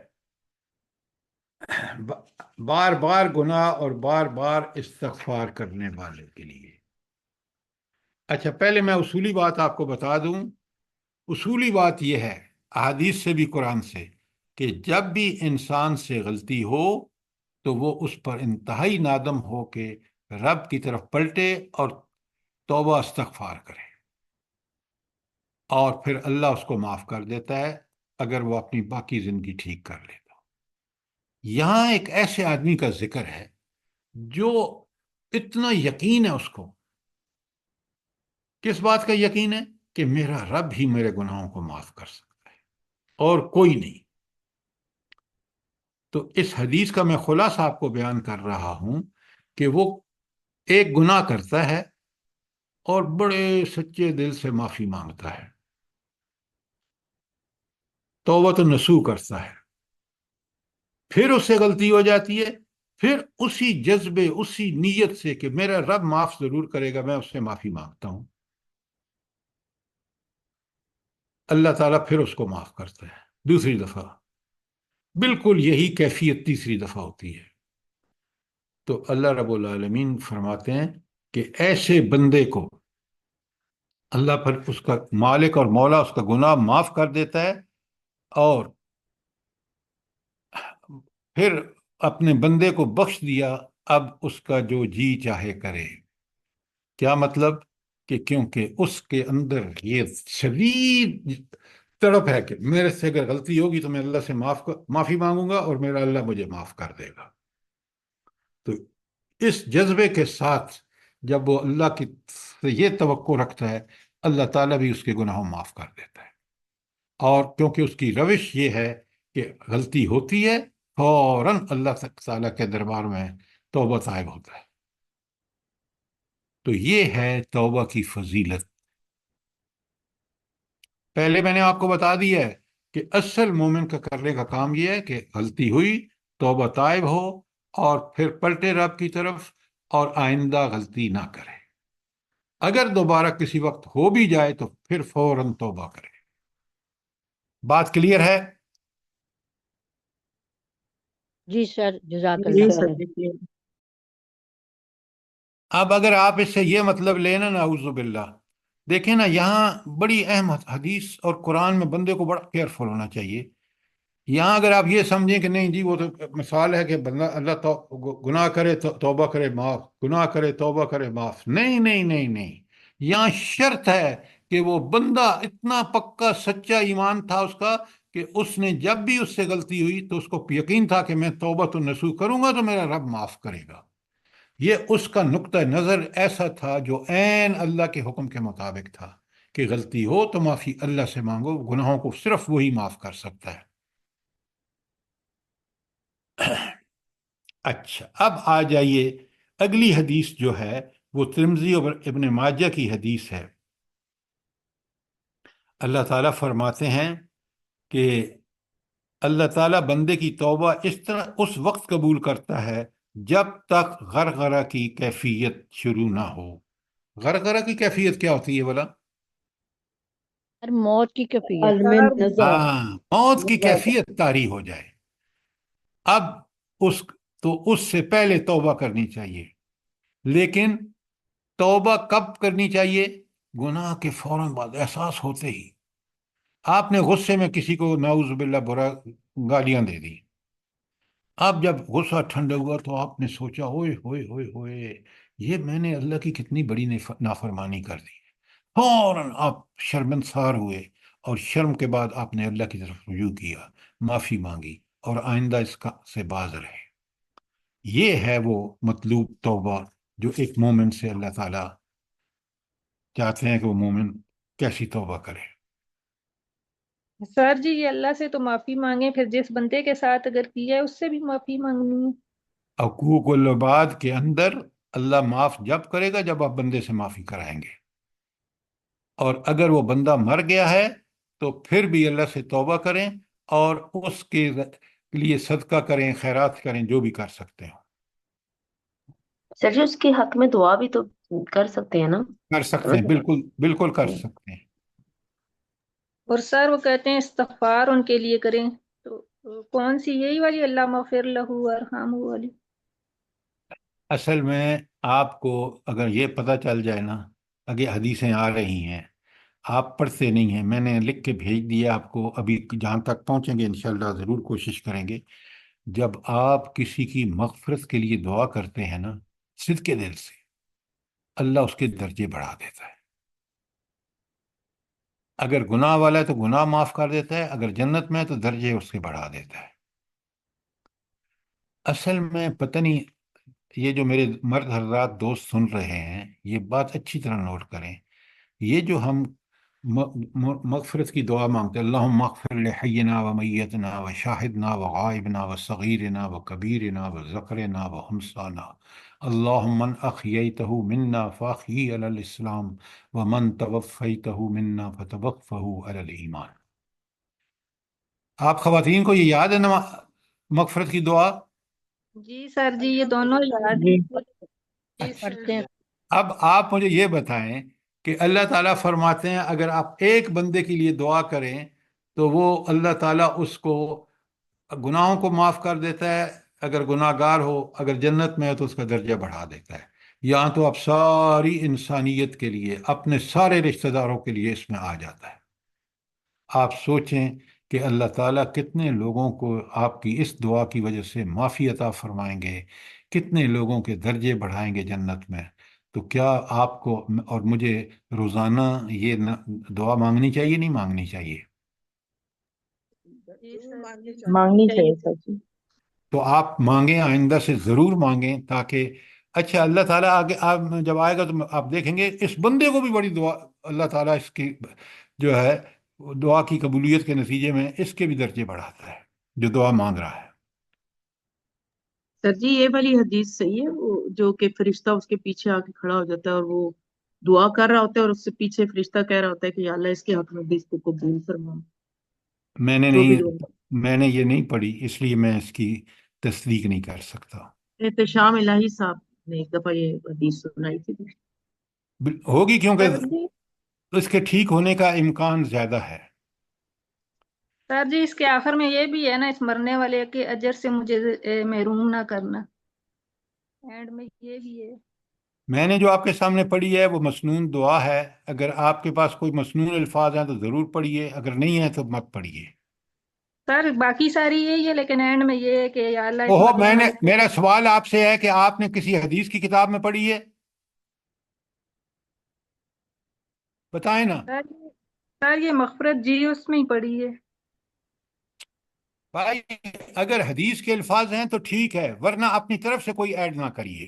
بار بار گناہ اور بار بار استغفار کرنے والے کے لیے. اچھا، پہلے میں اصولی بات آپ کو بتا دوں. اصولی بات یہ ہے احادیث سے بھی قرآن سے کہ جب بھی انسان سے غلطی ہو تو وہ اس پر انتہائی نادم ہو کے رب کی طرف پلٹے اور توبہ استغفار کرے، اور پھر اللہ اس کو معاف کر دیتا ہے اگر وہ اپنی باقی زندگی ٹھیک کر لے. یہاں ایک ایسے آدمی کا ذکر ہے جو اتنا یقین ہے اس کو. کس بات کا یقین ہے؟ کہ میرا رب ہی میرے گناہوں کو معاف کر سکتا ہے اور کوئی نہیں. تو اس حدیث کا میں خلاصہ آپ کو بیان کر رہا ہوں کہ وہ ایک گناہ کرتا ہے اور بڑے سچے دل سے معافی مانگتا ہے، توبۃ نصوح کرتا ہے، پھر اس سے غلطی ہو جاتی ہے، پھر اسی جذبے اسی نیت سے کہ میرا رب معاف ضرور کرے گا میں اس سے معافی مانگتا ہوں، اللہ تعالیٰ پھر اس کو معاف کرتا ہے دوسری دفعہ. بالکل یہی کیفیت تیسری دفعہ ہوتی ہے. تو اللہ رب العالمین فرماتے ہیں کہ ایسے بندے کو اللہ پر اس کا مالک اور مولا اس کا گناہ معاف کر دیتا ہے، اور پھر اپنے بندے کو بخش دیا، اب اس کا جو جی چاہے کرے. کیا مطلب؟ کہ کیونکہ اس کے اندر یہ شدید تڑپ ہے کہ میرے سے اگر غلطی ہوگی تو میں اللہ سے معافی مانگوں گا اور میرا اللہ مجھے معاف کر دے گا. تو اس جذبے کے ساتھ جب وہ اللہ کی سے یہ توقع رکھتا ہے، اللہ تعالیٰ بھی اس کے گناہوں معاف کر دیتا ہے. اور کیونکہ اس کی روش یہ ہے کہ غلطی ہوتی ہے فوراً اللہ تعالیٰ کے دربار میں توبہ طائب ہوتا ہے. تو یہ ہے توبہ کی فضیلت. پہلے میں نے آپ کو بتا دیا ہے کہ اصل مومن کا کرنے کا کام یہ ہے کہ غلطی ہوئی توبہ طائب ہو اور پھر پلٹے رب کی طرف اور آئندہ غلطی نہ کرے. اگر دوبارہ کسی وقت ہو بھی جائے تو پھر فوراً توبہ کرے. بات کلیئر ہے؟ جی سر جزاک جی اللہ سر خیر. جی. اب اگر آپ اس سے یہ مطلب لینا نعوذ باللہ، دیکھیں نا یہاں بڑی اہم حدیث اور قرآن میں بندے کو بڑا کیئرفل ہونا چاہیے. یہاں اگر آپ یہ سمجھیں کہ نہیں جی وہ تو مثال ہے کہ بندہ اللہ گناہ کرے تو توبہ کرے معاف، گناہ کرے توبہ کرے معاف، نہیں نہیں نہیں نہیں. یہاں شرط ہے کہ وہ بندہ اتنا پکا سچا ایمان تھا اس کا کہ اس نے جب بھی اس سے غلطی ہوئی تو اس کو یقین تھا کہ میں توبہ تو نصوح کروں گا تو میرا رب معاف کرے گا. یہ اس کا نقطہ نظر ایسا تھا جو عین اللہ کے حکم کے مطابق تھا کہ غلطی ہو تو معافی اللہ سے مانگو، گناہوں کو صرف وہی معاف کر سکتا ہے۔ اچھا، اب آ جائیے اگلی حدیث جو ہے وہ ترمذی اور ابن ماجہ کی حدیث ہے۔ اللہ تعالیٰ فرماتے ہیں کہ اللہ تعالیٰ بندے کی توبہ اس وقت قبول کرتا ہے جب تک غرغرہ کی کیفیت شروع نہ ہو۔ غرغرہ کی کیفیت کیا ہوتی ہے بلا؟ اور موت کی کیفیت۔ عزم نظر موت کی کیفیت طاری ہو جائے، اب اس سے پہلے توبہ کرنی چاہیے۔ لیکن توبہ کب کرنی چاہیے؟ گناہ کے فوراً بعد، احساس ہوتے ہی۔ آپ نے غصے میں کسی کو نعوذ باللہ برا گالیاں دے دی، اب جب غصہ ٹھنڈا ہوا تو آپ نے سوچا ہوئے ہوئے ہوئے ہوئے یہ میں نے اللہ کی کتنی بڑی نافرمانی کر دی، فوراً آپ شرمسار ہوئے، اور شرم کے بعد آپ نے اللہ کی طرف رجوع کیا، معافی مانگی، اور آئندہ اس کا سے باز رہے۔ یہ ہے وہ مطلوب توبہ جو ایک مومن سے اللہ تعالیٰ چاہتے ہیں کہ وہ مومن کیسی توبہ کرے۔ سر جی یہ اللہ سے تو معافی مانگے، پھر جس بندے کے ساتھ اگر کیا ہے اس سے بھی معافی مانگنی ہے؟ حقوق العباد کے اندر اللہ معاف جب کرے گا جب آپ بندے سے معافی کرائیں گے، اور اگر وہ بندہ مر گیا ہے تو پھر بھی اللہ سے توبہ کریں اور اس کے لیے صدقہ کریں، خیرات کریں، جو بھی کر سکتے ہوں سر جی اس کے حق میں دعا بھی تو کر سکتے ہیں نا؟ کر سکتے ہیں، بالکل بالکل کر سکتے ہیں۔ اور سر وہ کہتے ہیں استغفار ان کے لیے کریں، تو کون سی؟ یہی والی اللہ مغفر لہو ورحمہ والی؟ اصل میں آپ کو اگر یہ پتہ چل جائے نا، اگر حدیثیں آ رہی ہیں آپ پڑھتے نہیں ہیں، میں نے لکھ کے بھیج دیا آپ کو، ابھی جہاں تک پہنچیں گے انشاءاللہ ضرور کوشش کریں گے۔ جب آپ کسی کی مغفرت کے لیے دعا کرتے ہیں نا صدقے دل سے، اللہ اس کے درجے بڑھا دیتا ہے۔ اگر گناہ والا ہے تو گناہ معاف کر دیتا ہے، اگر جنت میں ہے تو درجے اس کے بڑھا دیتا ہے۔ اصل میں پتہ نہیں، یہ جو میرے مرد حضرات دوست سن رہے ہیں یہ بات اچھی طرح نوٹ کریں، یہ جو ہم مغفرت کی دعا مانگتے ہیں، اللہم اغفر لحینا و میتنا و شاہدنا و غائبنا و صغیرنا و کبیرنا و ذکرنا و ہمسانا، اللہم من احییتہ منا فاحیی علی الاسلام ومن توفیتہ منا فتوفہ علی الایمان۔ آپ خواتین کو یہ یاد ہے مغفرت کی دعا؟ جی سر جی یہ دونوں یاد جی ہیں۔ جی سر پڑھتے ہیں۔ اب آپ مجھے یہ بتائیں کہ اللہ تعالیٰ فرماتے ہیں اگر آپ ایک بندے کے لیے دعا کریں تو وہ اللہ تعالیٰ اس کو گناہوں کو معاف کر دیتا ہے، اگر گناہ گار ہو، اگر جنت میں ہے تو اس کا درجہ بڑھا دیتا ہے۔ یہاں تو آپ ساری انسانیت کے لیے، اپنے سارے رشتہ داروں کے لیے اس میں آ جاتا ہے۔ آپ سوچیں کہ اللہ تعالیٰ کتنے لوگوں کو آپ کی اس دعا کی وجہ سے معافی عطا فرمائیں گے، کتنے لوگوں کے درجے بڑھائیں گے جنت میں۔ تو کیا آپ کو اور مجھے روزانہ یہ دعا مانگنی چاہیے نہیں مانگنی چاہیے؟ جی سر جی مانگنی چاہیے سر جی۔ تو آپ مانگیں، آئندہ سے ضرور مانگیں، تاکہ اچھا اللہ تعالیٰ آگے جب آئے گا تو آپ دیکھیں گے اس بندے کو بھی بڑی دعا اللہ تعالیٰ اس کی جو ہے دعا کی قبولیت کے نتیجے میں اس کے بھی درجے بڑھاتا ہے جو دعا مانگ رہا ہے۔ سر جی یہ والی حدیث صحیح ہے، وہ جو کہ فرشتہ اس کے پیچھے آ کے کھڑا ہو جاتا ہے اور وہ دعا کر رہا ہوتا ہے اور اس سے پیچھے فرشتہ کہہ رہا ہوتا ہے کہ یا اللہ اس کے حق میں بھی اس کو قبول فرما، میں نے جو بھی نہیں دعا۔ میں نے یہ نہیں پڑھی، اس لیے میں اس کی تصدیق نہیں کر سکتا۔ احتشام الہی صاحب نے ایک دفعہ یہ حدیث سنائی تھی۔ ہوگی کیونکہ سر جی اس کے ٹھیک ہونے کا امکان زیادہ ہے۔ سر جی اس کے آخر میں یہ بھی ہے نا، اس مرنے والے کے اجر سے مجھے محروم نہ کرنا، اینڈ میں یہ بھی ہے۔ میں نے جو آپ کے سامنے پڑھی ہے وہ مسنون دعا ہے، اگر آپ کے پاس کوئی مسنون الفاظ ہیں تو ضرور پڑھیے، اگر نہیں ہے تو مت پڑھیے۔ سر باقی ساری یہی ہے، لیکن اینڈ میں یہ ہے کہ یا اللہ اس اوہو، مرنے والے میرا سوال آپ سے ہے کہ آپ نے کسی حدیث کی کتاب میں پڑھی ہے؟ بتائیں نا سر یہ مغفرت جی اس میں ہی پڑی ہے۔ بھائی، اگر حدیث کے الفاظ ہیں تو ٹھیک ہے، ورنہ اپنی طرف سے کوئی ایڈ نہ کریے۔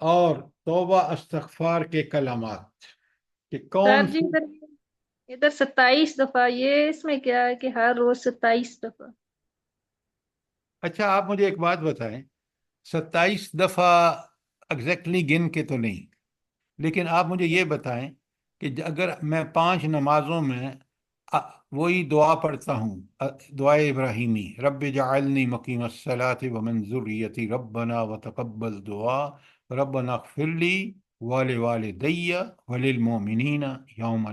اور توبہ استغفار کے کلمات کہ سر کون جی سی. ادھر 27 دفعہ، یہ اس میں کیا ہے کہ ہر روز 27 دفعہ؟ اچھا آپ مجھے ایک بات بتائیں، 27 دفعہ ایگزیکٹلی گن کے تو نہیں، لیکن آپ مجھے یہ بتائیں کہ اگر میں 5 نمازوں میں وہی دعا پڑھتا ہوں، دعائے ابراہیمی، رب جعلنی مقیم الصلاۃ ومن ذریتی ربنا وتقبل دعا ربنا اغفر لی ولوالدی وللمؤمنین یوم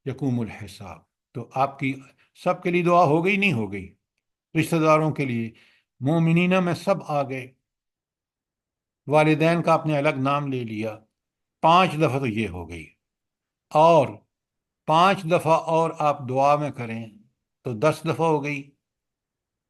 یقوم الحساب، تو آپ کی سب کے لیے دعا ہو گئی نہیں ہو گئی؟ رشتہ داروں کے لیے، مومنینہ میں سب آ گئے، والدین کا آپ نے الگ نام لے لیا، 5 دفعہ تو یہ ہو گئی، اور 5 دفعہ اور آپ دعا میں کریں تو 10 دفعہ ہو گئی.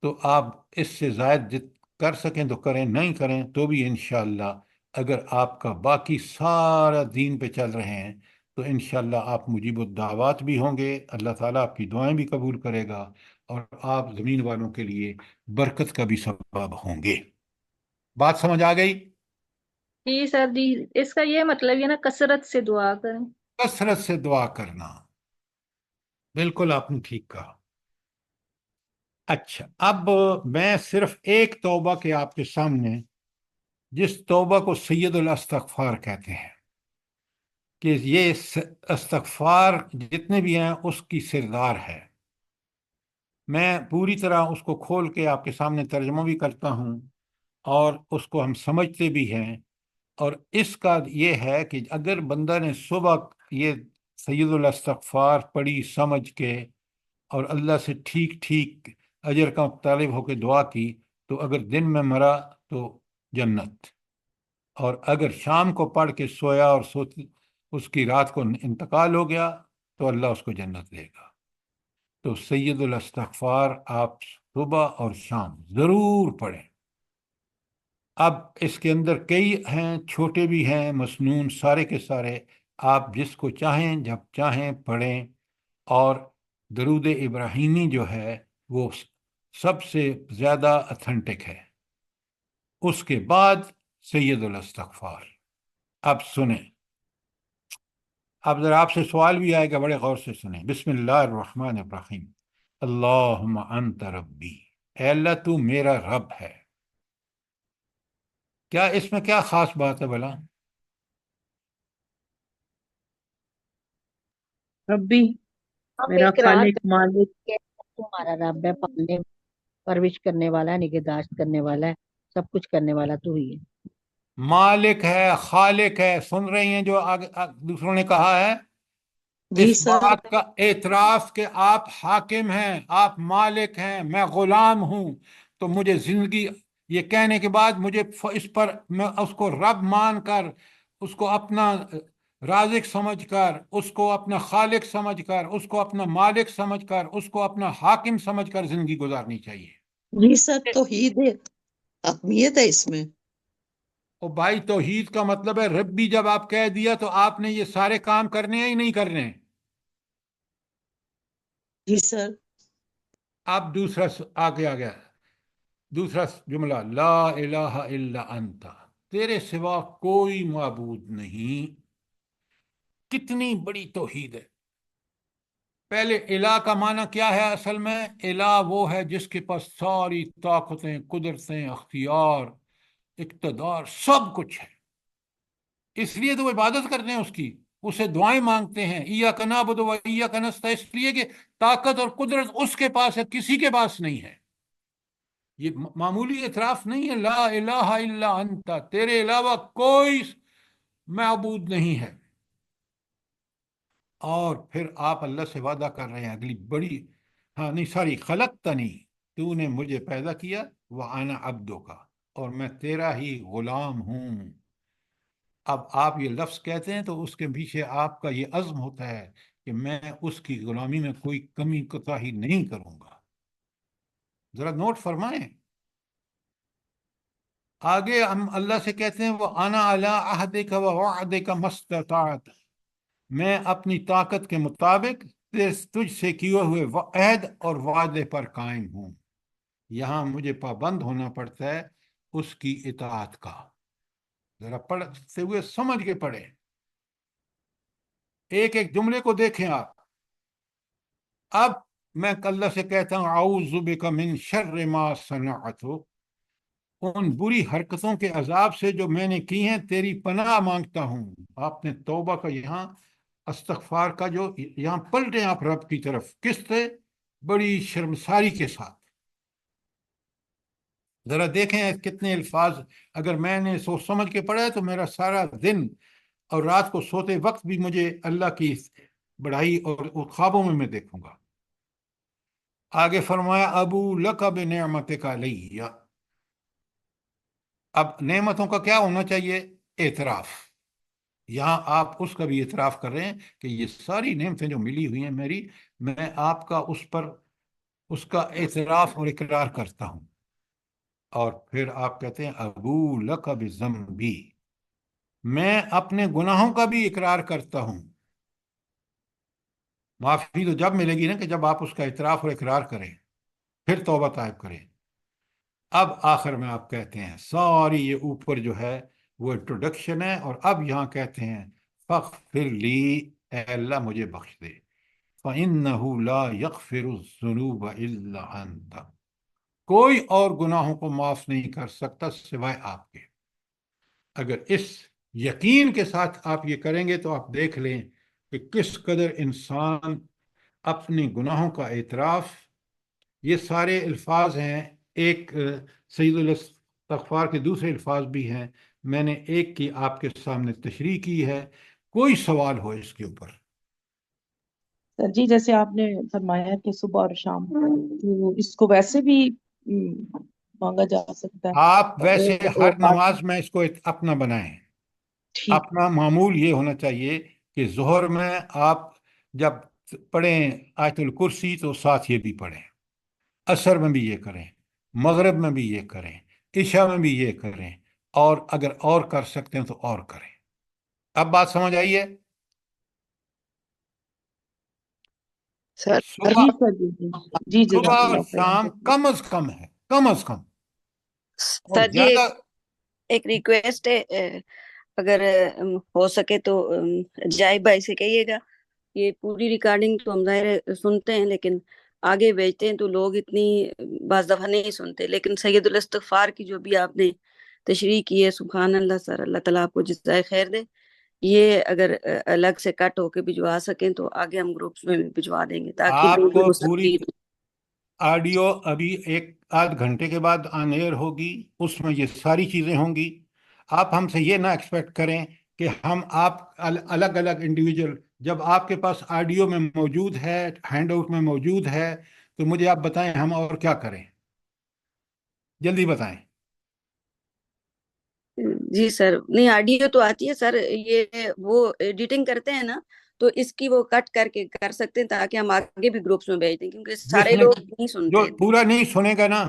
تو آپ اس سے زائد کر سکیں تو کریں، نہیں کریں تو بھی انشاءاللہ اگر آپ کا باقی سارا دین پہ چل رہے ہیں تو انشاءاللہ آپ مجیب الدعوات بھی ہوں گے، اللہ تعالیٰ آپ کی دعائیں بھی قبول کرے گا، اور آپ زمین والوں کے لیے برکت کا بھی سبب ہوں گے. بات سمجھ آ گئی؟ جی سر جی، اس کا یہ مطلب ہے نا کثرت سے دعا کریں. کثرت سے دعا کرنا، بالکل آپ نے ٹھیک کہا. اچھا اب میں صرف ایک توبہ کے آپ کے سامنے، جس توبہ کو سید الاستغفار کہتے ہیں، کہ یہ استغفار جتنے بھی ہیں اس کی سردار ہے، میں پوری طرح اس کو کھول کے آپ کے سامنے ترجمہ بھی کرتا ہوں اور اس کو ہم سمجھتے بھی ہیں. اور اس کا یہ ہے کہ اگر بندہ نے صبح یہ سید الاستغفار پڑھی سمجھ کے اور اللہ سے ٹھیک ٹھیک اجر کا طالب ہو کے دعا کی، تو اگر دن میں مرا تو جنت، اور اگر شام کو پڑھ کے سویا اور اس کی رات کو انتقال ہو گیا تو اللہ اس کو جنت دے گا. تو سید الاستغفار آپ صبح اور شام ضرور پڑھیں. اب اس کے اندر کئی ہیں، چھوٹے بھی ہیں، مسنون، سارے کے سارے آپ جس کو چاہیں جب چاہیں پڑھیں. اور درود ابراہیمی جو ہے وہ سب سے زیادہ اتھینٹک ہے، اس کے بعد سید الاستغفار. اب سنیں، اب ذرا آپ سے سوال بھی آئے گا، بڑے غور سے سنیں. بسم اللہ الرحمن الرحیم. اللہم انت ربی، اے اللہ تو میرا رب ہے. کیا اس میں کیا خاص بات ہے بھلا؟ ربی ہم میرا اقرار خالق کرتے مالک. ہیں کہ تمہارا رب ہے، پالنے پرورش کرنے والا ہے، نگہداشت کرنے والا ہے، سب کچھ کرنے والا تو ہی ہے. مالک ہے، خالق ہے. سن رہی ہیں جو دوسروں نے کہا ہے؟ جی اس سر. بات کا اعتراف کہ آپ حاکم ہیں، آپ مالک ہیں، میں غلام ہوں. تو مجھے زندگی، یہ کہنے کے بعد مجھے اس پر میں اس کو رب مان کر، اس کو اپنا رازق سمجھ کر، اس کو اپنا خالق سمجھ کر، اس کو اپنا مالک سمجھ کر، اس کو اپنا حاکم سمجھ کر زندگی گزارنی چاہیے. جی سر، توحید ہے، حقمیت ہے اس میں. اور بھائی توحید کا مطلب ہے ربی جب آپ کہہ دیا تو آپ نے یہ سارے کام کرنے ہیں ہی نہیں کرنے ہیں. جی سر. اب دوسرا آگے آ گیا، دوسرا جملہ، لا الہ الا انت، تیرے سوا کوئی معبود نہیں. کتنی بڑی توحید ہے. پہلے الہ کا معنی کیا ہے اصل میں؟ الہ وہ ہے جس کے پاس ساری طاقتیں، قدرتیں، اختیار، اقتدار، سب کچھ ہے. اس لیے تو وہ عبادت کرتے ہیں اس کی، اسے دعائیں مانگتے ہیں، ایاک نعبد و ایاک نستعین، اس لیے کہ طاقت اور قدرت اس کے پاس ہے، کسی کے پاس نہیں ہے. یہ معمولی اعتراف نہیں ہے. لا الہ الا انت، تیرے علاوہ کوئی معبود نہیں ہے. اور پھر آپ اللہ سے وعدہ کر رہے ہیں اگلی بڑی، ہاں نہیں ساری، خلقتنی، تو نے مجھے پیدا کیا، وانا عبدک، اور میں تیرا ہی غلام ہوں. اب آپ یہ لفظ کہتے ہیں تو اس کے پیچھے آپ کا یہ عزم ہوتا ہے کہ میں اس کی غلامی میں کوئی کمی کوتاہی نہیں کروں گا. ذرا نوٹ فرمائیں. آگے ہم اللہ سے کہتے ہیں وہ انا علی عہدک و وعدک ما استطعت، میں اپنی طاقت کے مطابق تجھ سے کیے ہوئے عہد اور وعدے پر قائم ہوں. یہاں مجھے پابند ہونا پڑتا ہے اس کی اطاعت کا. ذرا پڑھتے ہوئے سمجھ کے پڑھیں، ایک ایک جملے کو دیکھیں آپ. اب میں اللہ سے کہتا ہوں اعوذ بک من شر ما صنعت، ان بری حرکتوں کے عذاب سے جو میں نے کی ہیں تیری پناہ مانگتا ہوں. آپ نے توبہ کا یہاں استغفار کا جو یہاں پلٹیں آپ رب کی طرف، کس سے؟ بڑی شرمساری کے ساتھ. ذرا دیکھیں کتنے الفاظ اگر میں نے سوچ سمجھ کے پڑھا ہے تو میرا سارا دن اور رات کو سوتے وقت بھی مجھے اللہ کی بڑائی اور خوابوں میں دیکھوں گا. آگے فرمایا ابو لک بنعمتک علیہ. اب نعمتوں کا کیا ہونا چاہیے؟ اعتراف. یہاں آپ اس کا بھی اعتراف کر رہے ہیں کہ یہ ساری نعمتیں جو ملی ہوئی ہیں میری، میں آپ کا اس کا اعتراف اور اقرار کرتا ہوں. اور پھر آپ کہتے ہیں ابو لک بذنبی، میں اپنے گناہوں کا بھی اقرار کرتا ہوں. معافی تو جب ملے گی نا کہ جب آپ اس کا اعتراف اور اقرار کریں، پھر توبہ طائب کریں. اب آخر میں آپ کہتے ہیں ساری یہ اوپر جو ہے وہ انٹروڈکشن ہے، اور اب یہاں کہتے ہیں فاغفر لی، اے اللہ مجھے بخش دے. فإنہ لا یغفر الذنوب الا انت، کوئی اور گناہوں کو معاف نہیں کر سکتا سوائے آپ کے. اگر اس یقین کے ساتھ آپ یہ کریں گے تو آپ دیکھ لیں کہ کس قدر انسان اپنے گناہوں کا اعتراف، یہ سارے الفاظ ہیں. ایک سید الاستغفار کے دوسرے الفاظ بھی ہیں، میں نے ایک کی آپ کے سامنے تشریح کی ہے. کوئی سوال ہو اس کے اوپر؟ سر جی جیسے آپ نے فرمایا کہ صبح اور شام تو اس کو ویسے بھی مانگا جا سکتا ہے آپ ویسے ہر بات نماز میں اس کو اپنا بنائیں. ٹھیک. اپنا معمول یہ ہونا چاہیے کہ ظہر میں آپ جب پڑھیں آیت الکرسی تو ساتھ یہ بھی پڑھیں، عصر میں بھی یہ کریں، مغرب میں بھی یہ کریں، عشاء میں بھی یہ کریں، اور اگر اور کر سکتے ہیں تو اور کریں. اب بات سمجھ آئی ہے؟ سر صبح جی سر جی جی جی صبح جزاک اور اللہ شام خیر. کم از کم ہے، کم از کم. اور سر جی زیادہ ایک ریکویسٹ ہے، اگر ہو سکے تو جائے بھائی سے کہیے گا، یہ پوری ریکارڈنگ تو ہم ظاہر سنتے ہیں لیکن آگے بھیجتے ہیں تو لوگ اتنی بعض دفعہ نہیں سنتے، لیکن سید الاستغفار کی جو بھی آپ نے تشریح کی ہے، سبحان اللہ سر، اللہ تعالیٰ آپ کو جزائے خیر دے. یہ اگر الگ سے کٹ ہو کے بھجوا سکیں تو آگے ہم گروپس میں بھی بھجوا دیں گے تاکہ آپ لوگ کو پوری مستفید. آڈیو ابھی ایک آدھ گھنٹے کے بعد آن ایئر ہوگی، اس میں یہ ساری چیزیں ہوں گی. آپ ہم سے یہ نہ ایکسپیکٹ کریں کہ ہم آپ الگ الگ انڈیویجول، جب آپ کے پاس آڈیو میں موجود ہے، ہینڈ آؤٹ میں موجود ہے، تو مجھے آپ بتائیں ہم اور کیا کریں، جلدی بتائیں. جی سر، نہیں آڈیو تو آتی ہے سر، یہ وہ ایڈیٹنگ کرتے ہیں نا تو اس کی وہ کٹ کر کے کر سکتے ہیں تاکہ ہم آگے بھی گروپس میں بھیج دیں، کیونکہ جس سارے نے لوگ نہیں جو سنتے ہیں. پورا نہیں سنے گا نا،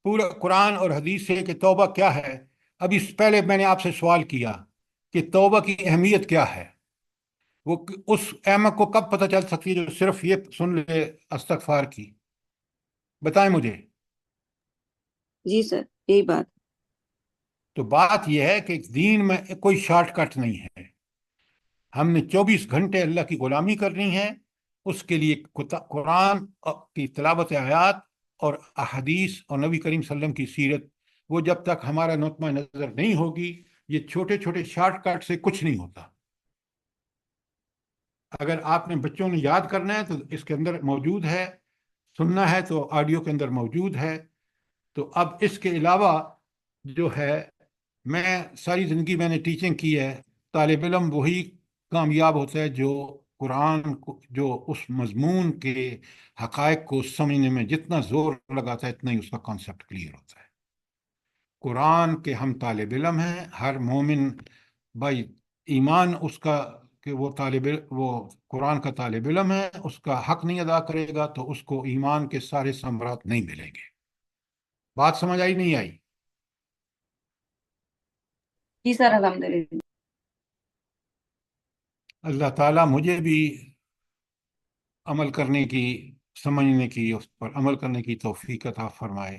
پورا قرآن اور حدیث سے کہ توبہ کیا ہے. اب اس پہلے میں نے آپ سے سوال کیا کہ توبہ کی اہمیت کیا ہے، وہ اس احمق کو کب پتہ چل سکتی ہے جو صرف یہ سن لے استغفار کی؟ بتائیں مجھے. جی سر یہی بات. تو بات یہ ہے کہ دین میں کوئی شارٹ کٹ نہیں ہے. ہم نے 24 گھنٹے اللہ کی غلامی کرنی ہے، اس کے لیے قرآن کی تلاوت آیات اور احادیث اور نبی کریم صلی اللہ علیہ وسلم کی سیرت، وہ جب تک ہمارا نقطہ نظر نہیں ہوگی، یہ چھوٹے چھوٹے شارٹ کٹ سے کچھ نہیں ہوتا. اگر آپ نے بچوں نے یاد کرنا ہے تو اس کے اندر موجود ہے، سننا ہے تو آڈیو کے اندر موجود ہے. تو اب اس کے علاوہ جو ہے، میں ساری زندگی میں نے ٹیچنگ کی ہے. طالب علم وہی کامیاب ہوتا ہے جو قرآن کو، جو اس مضمون کے حقائق کو سمجھنے میں جتنا زور لگاتا ہے اتنا ہی اس کا کانسیپٹ کلیئر ہوتا ہے. قرآن کے ہم طالب علم ہیں، ہر مومن بھائی ایمان اس کا کہ وہ وہ قرآن کا طالب علم ہے، اس کا حق نہیں ادا کرے گا تو اس کو ایمان کے سارے ثمرات نہیں ملیں گے. بات سمجھ آئی نہیں آئی؟ جی سر الحمدللہ. اللہ تعالیٰ مجھے بھی عمل کرنے کی، سمجھنے کی، اس پر عمل کرنے کی توفیق عطا فرمائے.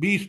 20